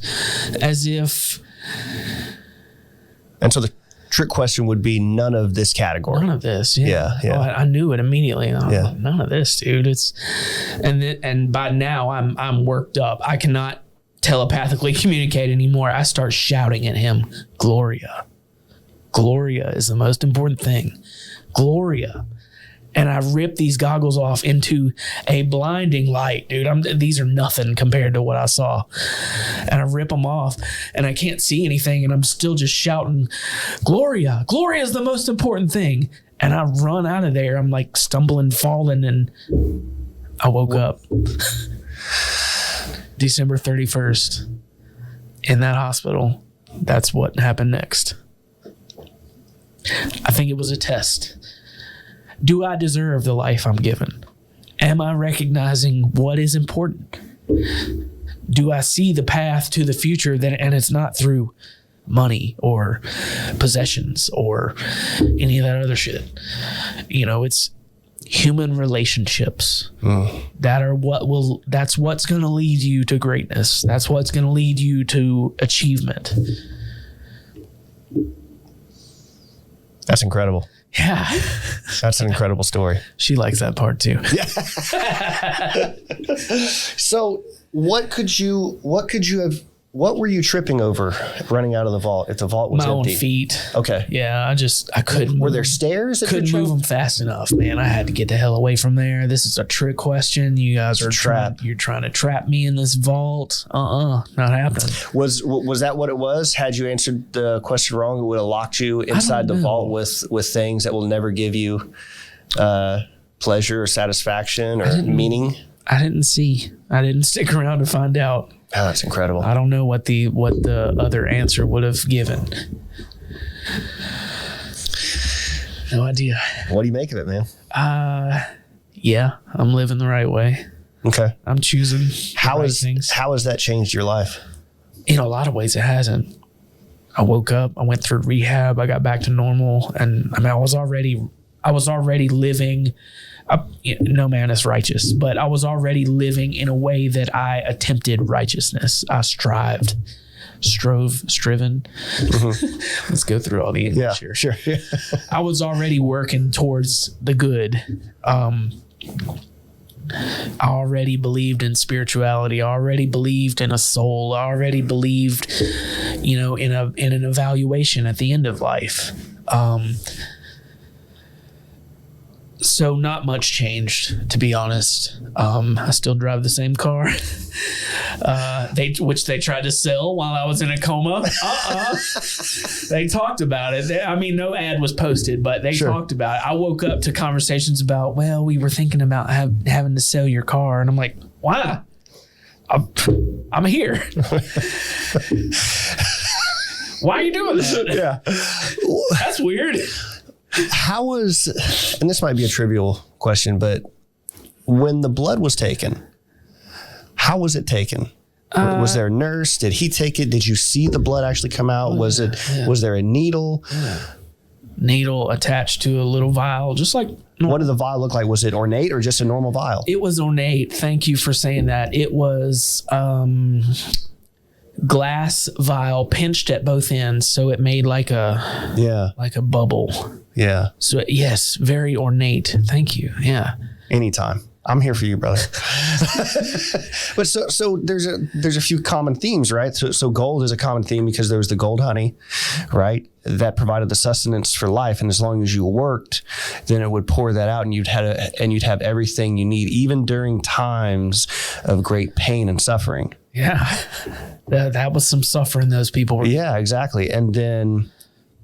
as if. And so the trick question would be none of this category. None of this. Yeah. Yeah. Oh, I knew it immediately. Yeah. Like, none of this, dude. And by now I'm worked up. I cannot telepathically communicate anymore. I start shouting at him, Gloria. Gloria is the most important thing. Gloria. And I rip these goggles off into a blinding light, dude. These are nothing compared to what I saw. And I rip them off and I can't see anything. And I'm still just shouting, Gloria. Gloria is the most important thing. And I run out of there. I'm like stumbling, falling, and I woke up December 31st in that hospital. That's what happened next. I think it was a test. Do I deserve the life I'm given? Am I recognizing what is important? Do I see the path to the future and it's not through money or possessions or any of that other shit? It's human relationships that's what's going to lead you to greatness. That's what's going to lead you to achievement. That's incredible. Yeah. That's an incredible story. She likes that part too. Yeah. So what were you tripping over running out of the vault if the vault was my empty? own feet. Okay. Yeah, I couldn't. Were there stairs? Couldn't move them fast enough, man. I had to get the hell away from there. This is a trick question. You guys are you're trying to trap me in this vault. Not happening. Was that what it was? Had you answered the question wrong, it would have locked you inside the vault with things that will never give you pleasure or satisfaction or meaning? I didn't see. I didn't stick around to find out. Oh, that's incredible. I don't know what the other answer would have given. No idea. What do you make of it, man? Yeah, I'm living the right way. Okay. I'm choosing things. How has that changed your life? In a lot of ways, it hasn't. I woke up, I went through rehab, I got back to normal, and I was already living. No man is righteous, but I was already living in a way that I attempted righteousness. I striven. Mm-hmm. Let's go through all the English here. Sure. Yeah. I was already working towards the good. I already believed in spirituality. I already believed in a soul. I already believed, in an evaluation at the end of life. So not much changed, to be honest. I still drive the same car, which they tried to sell while I was in a coma. They talked about it. No ad was posted, but they talked about it. I woke up to conversations about, well, we were thinking about having to sell your car. And I'm like, why? I'm here. Why are you doing that? Yeah. That's weird. How was, and this might be a trivial question, but when the blood was taken, how was it taken? Was there a nurse? Did he take it? Did you see the blood actually come out? Was there a needle? Yeah. Needle attached to a little vial, just like. What did the vial look like? Was it ornate or just a normal vial? It was ornate. Thank you for saying that. It was glass vial pinched at both ends, so it made like a bubble. Yeah. So yes, very ornate. Thank you. Yeah. Anytime. I'm here for you, brother. But so there's a few common themes, right? So gold is a common theme because there was the gold honey, right? That provided the sustenance for life. And as long as you worked, then it would pour that out and you'd have everything you need, even during times of great pain and suffering. Yeah. That was some suffering those people were. Yeah, exactly. And then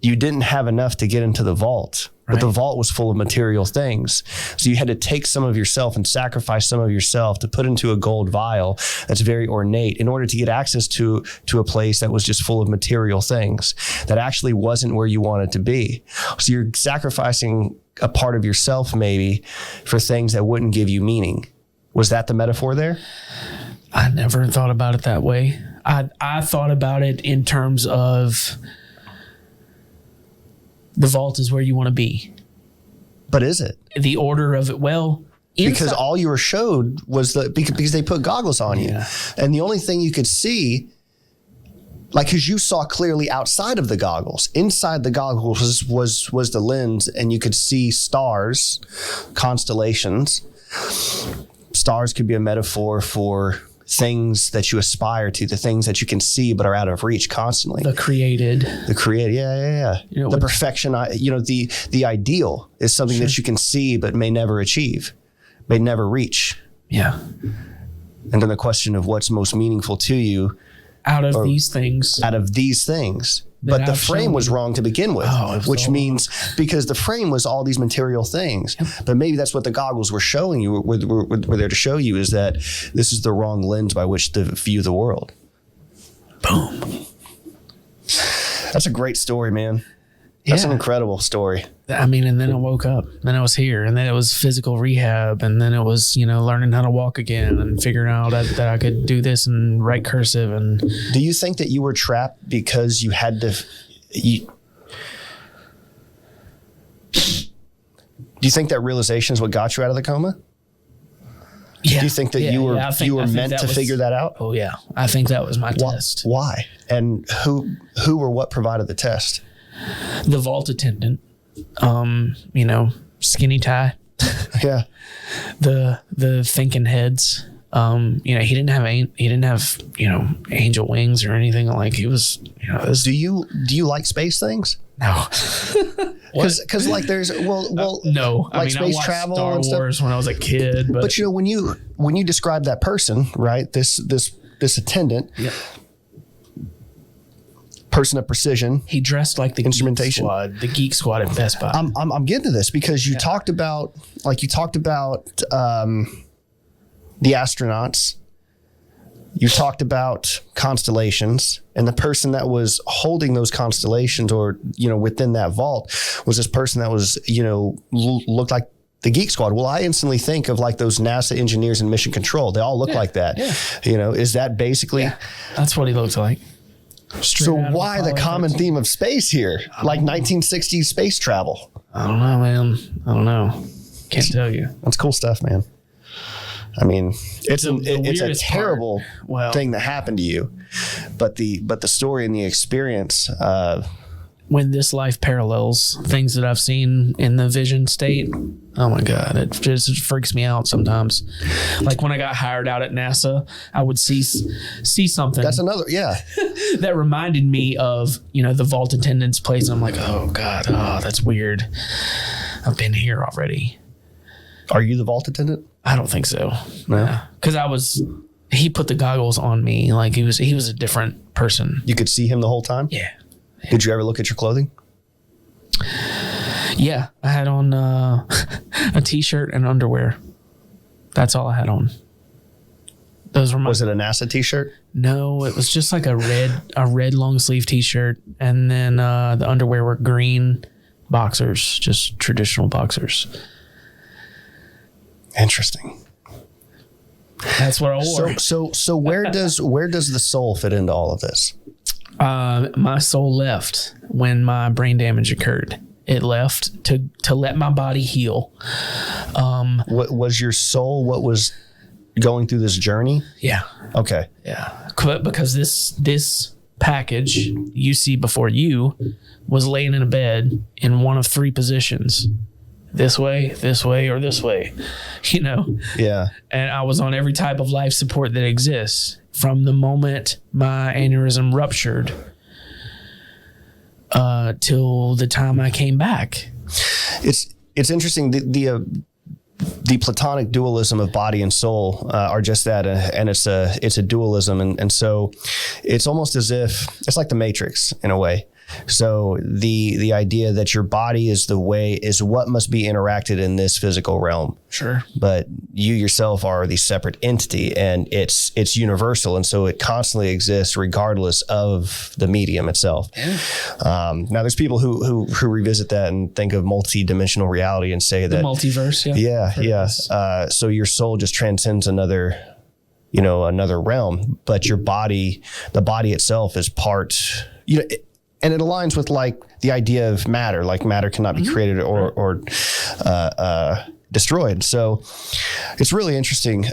you didn't have enough to get into the vault. But Right. the vault was full of material things. So you had to take some of yourself and sacrifice some of yourself to put into a gold vial that's very ornate in order to get access to a place that was just full of material things that actually wasn't where you wanted to be. So you're sacrificing a part of yourself maybe for things that wouldn't give you meaning. Was that the metaphor there? I never thought about it that way. I thought about it in terms of the vault is where you want to be. But is it? The order of it, well, because all you were showed was because they put goggles on you. Yeah. And the only thing you could see, like, because you saw clearly outside of the goggles. Inside the goggles was the lens, and you could see stars, constellations. Stars could be a metaphor for things that you aspire to, the things that you can see but are out of reach constantly. the created. Yeah. You know, the perfection, the ideal is something Sure. that you can see but may never achieve, may never reach. Yeah. And then the question of what's most meaningful to you Out of these things. But the I've frame shown was you. wrong to begin with, Oh, it was which all means because the frame was all these material things, but maybe that's what the goggles were showing you, were there to show you, is that this is the wrong lens by which to view the world. Boom. That's a great story, man. That's an incredible story. I mean, and then I woke up, then I was here, and then it was physical rehab, and then it was, learning how to walk again and figuring out that I could do this and write cursive. And Do you think that you were trapped because you had to? Do you think that realization is what got you out of the coma? yeah, Do you think that you were meant to figure that out? Oh yeah, I think that was my test. Why? And who or what provided the test? The vault attendant, skinny tie, Yeah. the thinking heads. He didn't have angel wings or anything. Like, he was, Do you like space things? no. Because like there's No, like I space watched travel Star and stuff. Wars when I was a kid, but when you describe that person, right? This attendant, Yep. person of precision. he dressed like the Instrumentation. the Geek Squad at Best Buy. I'm getting to this because you talked about the astronauts. You talked about constellations, and the person that was holding those constellations, or within that vault, was this person that was looked like the Geek Squad. Well, I instantly think of like those NASA engineers in Mission Control. They all look like that. Yeah. Is that basically? Yeah, that's what he looked like. So why the common theme of space here, like 1960s space travel? I don't know, man. I don't know. Can't tell you. That's cool stuff, man. I mean, it's a weirdest terrible Well- thing that happened to you, but the story and the experience. When this life parallels things that I've seen in the vision state, oh my God, it just freaks me out sometimes. Like when I got hired out at NASA, I would see something That's another, that reminded me of, the vault attendant's place. And I'm like, oh God, that's weird. I've been here already. Are you the vault attendant? I don't think so. No. Because he put the goggles on me. Like he was a different person. You could see him the whole time? Yeah. Did you ever look at your clothing? Yeah. I had on a t-shirt and underwear. That's all I had on. Those were my. Was it a NASA t-shirt? No, it was just like a red long sleeve t-shirt. And then the underwear were green boxers, just traditional boxers. Interesting. That's what I wore. So where does the soul fit into all of this? My soul left when my brain damage occurred. It left to let my body heal. What was your soul? What was going through this journey? Yeah. Okay. Yeah. Because this package you see before you was laying in a bed in one of three positions. This way, or this way, Yeah. And I was on every type of life support that exists from the moment my aneurysm ruptured till the time I came back. It's interesting. The Platonic dualism of body and soul are just that, and it's a dualism, and so it's almost as if it's like the Matrix in a way. So the idea that your body is what must be interacted in this physical realm. Sure. But you yourself are the separate entity, and it's universal, and so it constantly exists regardless of the medium itself. Yeah. Now there's people who revisit that and think of multi-dimensional reality and say that the multiverse. Yeah. So your soul just transcends another realm, but the body itself is part, and it aligns with like the idea of matter. Like matter cannot be created or destroyed. So it's really interesting.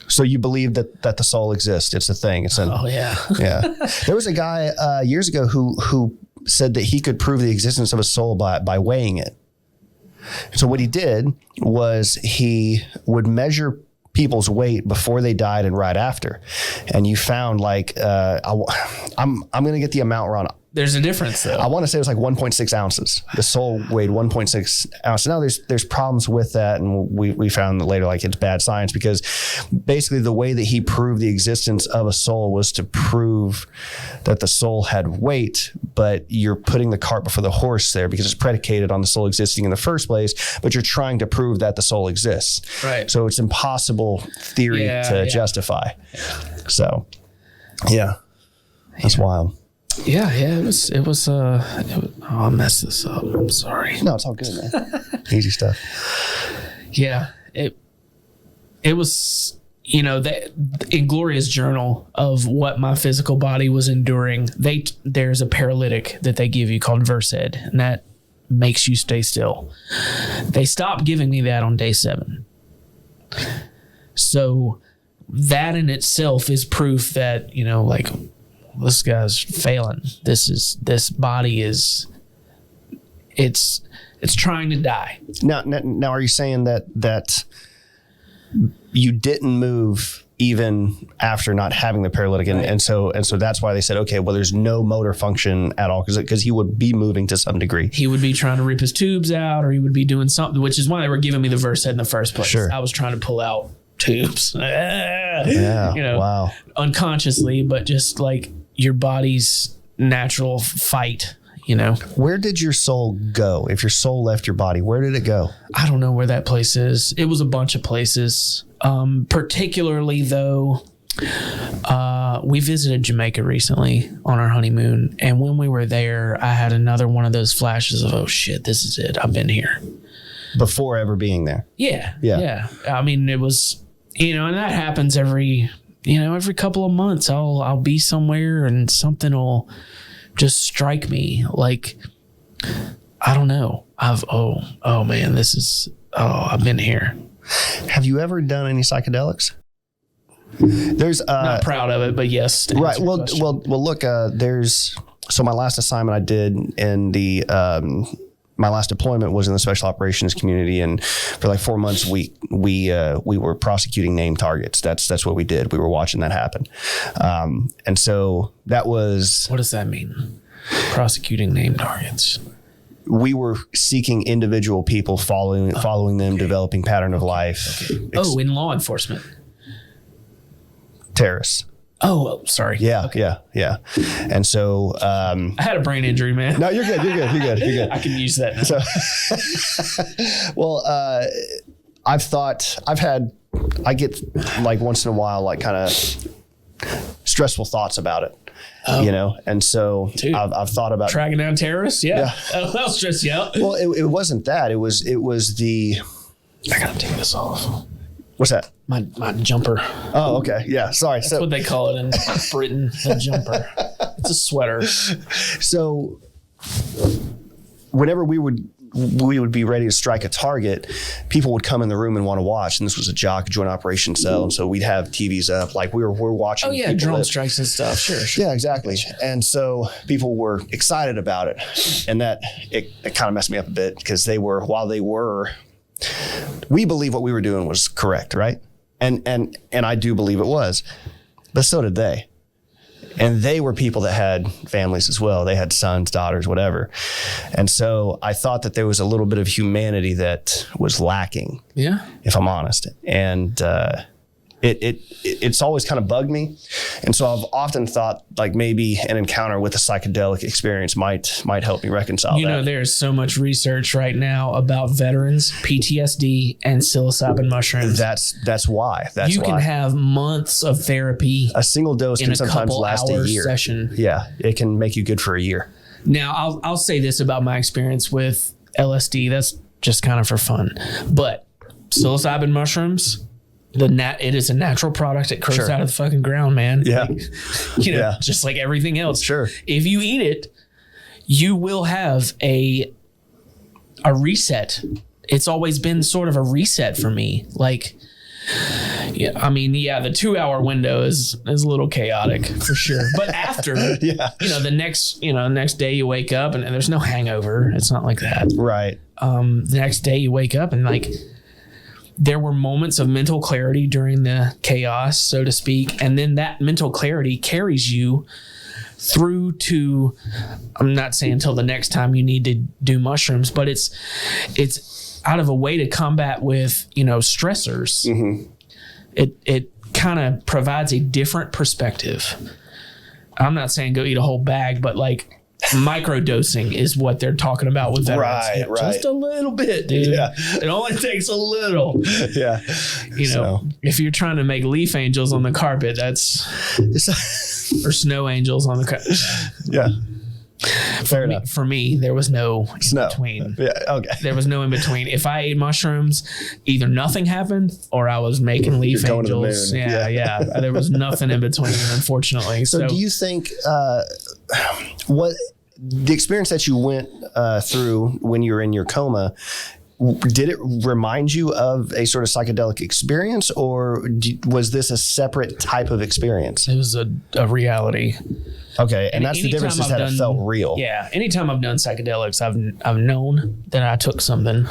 So you believe that the soul exists? It's a thing. Yeah. There was a guy years ago who said that he could prove the existence of a soul by weighing it. So what he did was he would measure people's weight before they died and right after, and you found like I'm going to get the amount wrong. There's a difference though. I want to say it was like 1.6 ounces. The soul weighed 1.6 ounces. Now there's problems with that, and we found that later like it's bad science, because basically the way that he proved the existence of a soul was to prove that the soul had weight, but you're putting the cart before the horse there, because it's predicated on the soul existing in the first place, but you're trying to prove that the soul exists. Right. So it's impossible theory to justify. So that's wild. Yeah, it was I messed this up. I'm sorry. No, it's all good, man. Easy stuff. Yeah, it was, that Inglorious journal of what my physical body was enduring. There's a paralytic that they give you called Versed, and that makes you stay still. They stopped giving me that on day 7. So that in itself is proof that, this guy's failing. This body is, it's trying to die. Now, are you saying that you didn't move even after not having the paralytic, and so that's why they said, okay, well, there's no motor function at all, because he would be moving to some degree. He would be trying to rip his tubes out, or he would be doing something, which is why they were giving me the Versed in the first place. Sure. I was trying to pull out tubes. Wow. Unconsciously, but just like your body's natural fight, Where did your soul go? If your soul left your body, where did it go? I don't know where that place is. It was a bunch of places. Particularly though, we visited Jamaica recently on our honeymoon, and when we were there, I had another one of those flashes of, oh shit, this is it. I've been here. Before ever being there. Yeah. I mean, it was, and that happens every couple of months. I'll be somewhere and something will just strike me. Like, I don't know. I've been here. Have you ever done any psychedelics? There's not proud of it, but yes. Right. Well, look, so my last assignment I did in the, my last deployment was in the special operations community, and for like 4 months we were prosecuting named targets. That's what we did. We were watching that happen, and so that was. What does that mean? Prosecuting named targets. We were seeking individual people, following them, developing pattern of life. Okay. In law enforcement. Terrorists. Oh, sorry. Yeah, okay. yeah. And so I had a brain injury, man. No, you're good. I can use that now. So, well, I get like once in a while, like kind of stressful thoughts about it, and so dude, I've thought about tracking down terrorists. Yeah. That'll stress you out. Well, it wasn't that. It was the. I gotta take this off. What's that? My jumper. Oh, okay. Yeah. Sorry. That's what they call it in Britain, the jumper. It's a sweater. So whenever we would be ready to strike a target, people would come in the room and want to watch. And this was a joint operation cell. And so we'd have TVs up, like we're watching. Oh yeah. Drone strikes and stuff. Sure. Yeah, exactly. And so people were excited about it. And that it kind of messed me up a bit, because we believe what we were doing was correct, right? And I do believe it was, but so did they. And they were people that had families as well. They had sons, daughters, whatever. And so I thought that there was a little bit of humanity that was lacking. Yeah. If I'm honest. And it's always kind of bugged me. And so I've often thought like maybe an encounter with a psychedelic experience might help me reconcile that. There's so much research right now about veterans, PTSD, and psilocybin mushrooms. That's why. You can have months of therapy. A single dose can sometimes last a year. Session. Yeah, it can make you good for a year. Now, I'll say this about my experience with LSD. That's just kind of for fun. But psilocybin mushrooms, it is a natural product. It grows out of the fucking ground, man. Yeah. Just like everything else. Sure. If you eat it, you will have a reset. It's always been sort of a reset for me. Like, the 2-hour window is a little chaotic for sure. But after, the next day you wake up and there's no hangover. It's not like that. Right. The next day you wake up and like, there were moments of mental clarity during the chaos, so to speak. And then that mental clarity carries you through to, I'm not saying until the next time you need to do mushrooms, but it's out of a way to combat with, stressors. Mm-hmm. It kind of provides a different perspective. I'm not saying go eat a whole bag, but like microdosing is what they're talking about with veterans. Right. Just a little bit, dude. Yeah. It only takes a little. Yeah. If you're trying to make leaf angels on the carpet, or snow angels on the carpet. Yeah. Fair enough. For me, there was no in between. Yeah, okay. There was no in between. If I ate mushrooms, either nothing happened or I was making leaf angels. Yeah. There was nothing in between, unfortunately. So do you think what the experience that you went through when you were in your coma, did it remind you of a sort of psychedelic experience, or was this a separate type of experience? It was a reality. Okay, and that's the difference, is that it felt real. Yeah, anytime I've done psychedelics, I've known that I took something.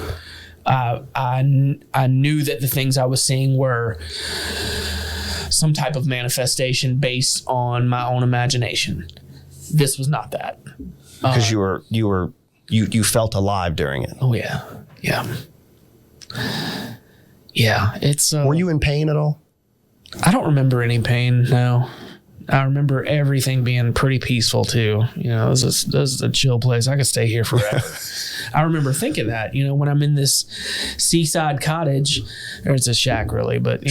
I knew that the things I was seeing were some type of manifestation based on my own imagination. This was not that. Because you felt alive during it. Oh yeah. It's. Were you in pain at all? I don't remember any pain. No. I remember everything being pretty peaceful too. This is a chill place. I could stay here forever. I remember thinking that, when I'm in this seaside cottage, or it's a shack really, but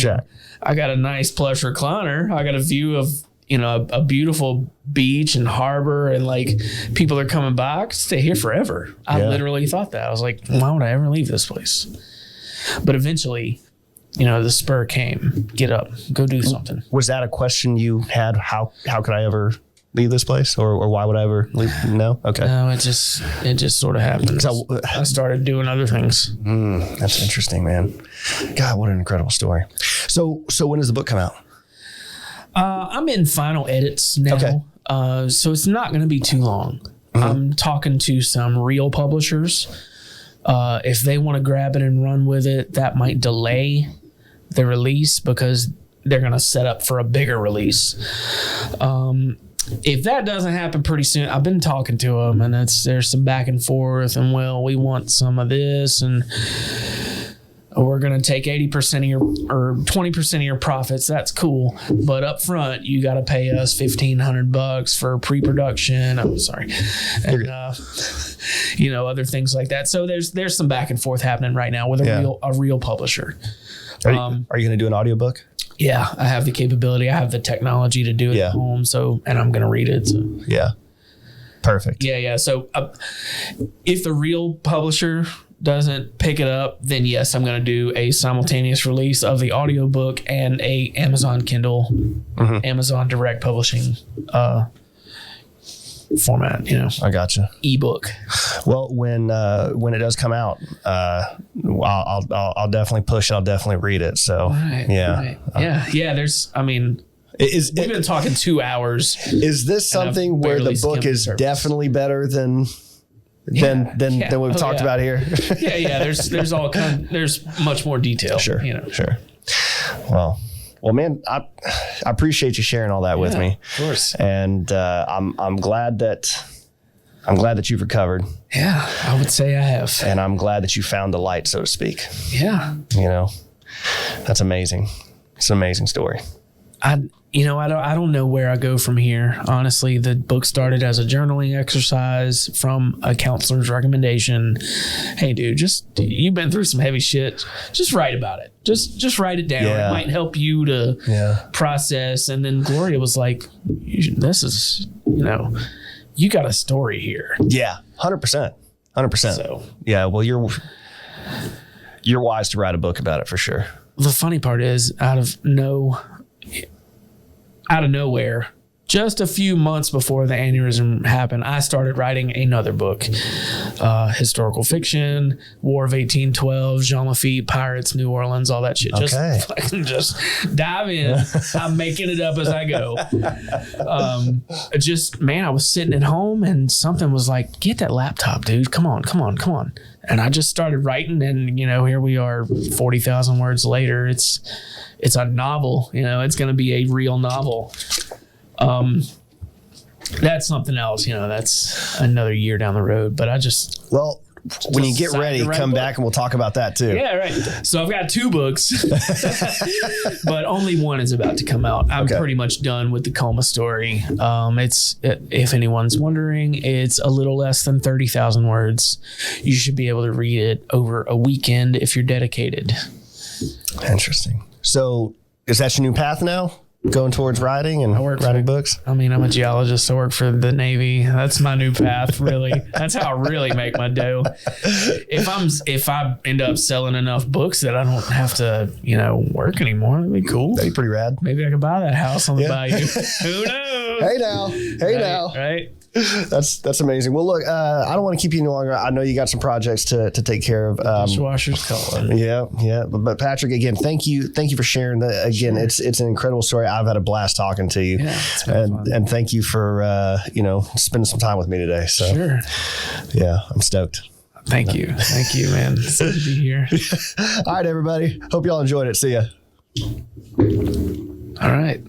I got a nice plush recliner. I got a view of, a beautiful beach and harbor, and like people are coming by. I could stay here forever. I literally thought that. I was like, why would I ever leave this place? But eventually, the spur came. Get up, go do something. Was that a question you had? How could I ever leave this place, or why would I ever leave? No. Okay. No, it just sort of happened. So I started doing other things. That's interesting, man. God, what an incredible story. So when does the book come out? I'm in final edits now. Okay. So it's not going to be too long. Mm-hmm. I'm talking to some real publishers. If they want to grab it and run with it, that might delay the release because they're going to set up for a bigger release. If that doesn't happen pretty soon, I've been talking to them, and there's some back and forth, and we want some of this, and we're going to take 80% of your or 20% of your profits. That's cool. But up front, you got to pay us $1,500 for pre-production. I'm sorry. And, other things like that. So there's some back and forth happening right now with a real publisher. Are you going to do an audiobook? Yeah, I have the capability. I have the technology to do it at home. So, and I'm going to read it. So. Yeah. Perfect. Yeah. So if the real publisher doesn't pick it up, then yes, I'm going to do a simultaneous release of the audiobook and a Amazon Kindle, Amazon Direct Publishing format. I gotcha. Ebook. Well, when it does come out, I'll definitely push it. I'll definitely read it. So we've been talking 2 hours. Is this something where the book is definitely better than we've talked about here? There's all there's much more detail. Sure. Well, man, I appreciate you sharing all that with me. Of course. And I'm glad that you've recovered. Yeah, I would say I have. And I'm glad that you found the light, so to speak. Yeah. That's amazing. It's an amazing story. I don't know where I go from here. Honestly, the book started as a journaling exercise from a counselor's recommendation. Hey, dude, you've been through some heavy shit. Just write about it. Just write it down. Yeah. It might help you to process. And then Gloria was like, this is, you got a story here. Yeah, 100%. 100%. So, yeah, well, you're wise to write a book about it for sure. The funny part is out of nowhere, just a few months before the aneurism happened, I started writing another book, historical fiction, War of 1812, Jean Lafitte, Pirates, New Orleans, all that shit. Okay. Just dive in. I'm making it up as I go. I was sitting at home and something was like, get that laptop, dude. Come on. And I just started writing, and here we are 40,000 words later. It's a novel, it's going to be a real novel. That's something else, that's another year down the road, but when you get ready, come back and we'll talk about that too. Yeah, right. So I've got 2 books, but only one is about to come out. I'm pretty much done with the coma story. If anyone's wondering, it's a little less than 30,000 words. You should be able to read it over a weekend if you're dedicated. Interesting. So is that your new path now? Going towards writing and writing books? I'm a geologist. I work for the Navy. That's my new path, really. That's how I really make my dough. If I end up selling enough books that I don't have to, work anymore, that'd be cool. That'd be pretty rad. Maybe I could buy that house on the bayou. Who knows? Hey now. Right. That's amazing. Well, look, I don't want to keep you any longer. I know you got some projects to take care of. Dishwasher's calling. Yeah. But Patrick, again, thank you for sharing that. Again, it's an incredible story. I've had a blast talking to you, and thank you for spending some time with me today. So sure. Yeah, I'm stoked. Thank you, man. It's good to be here. All right, everybody. Hope y'all enjoyed it. See ya. All right.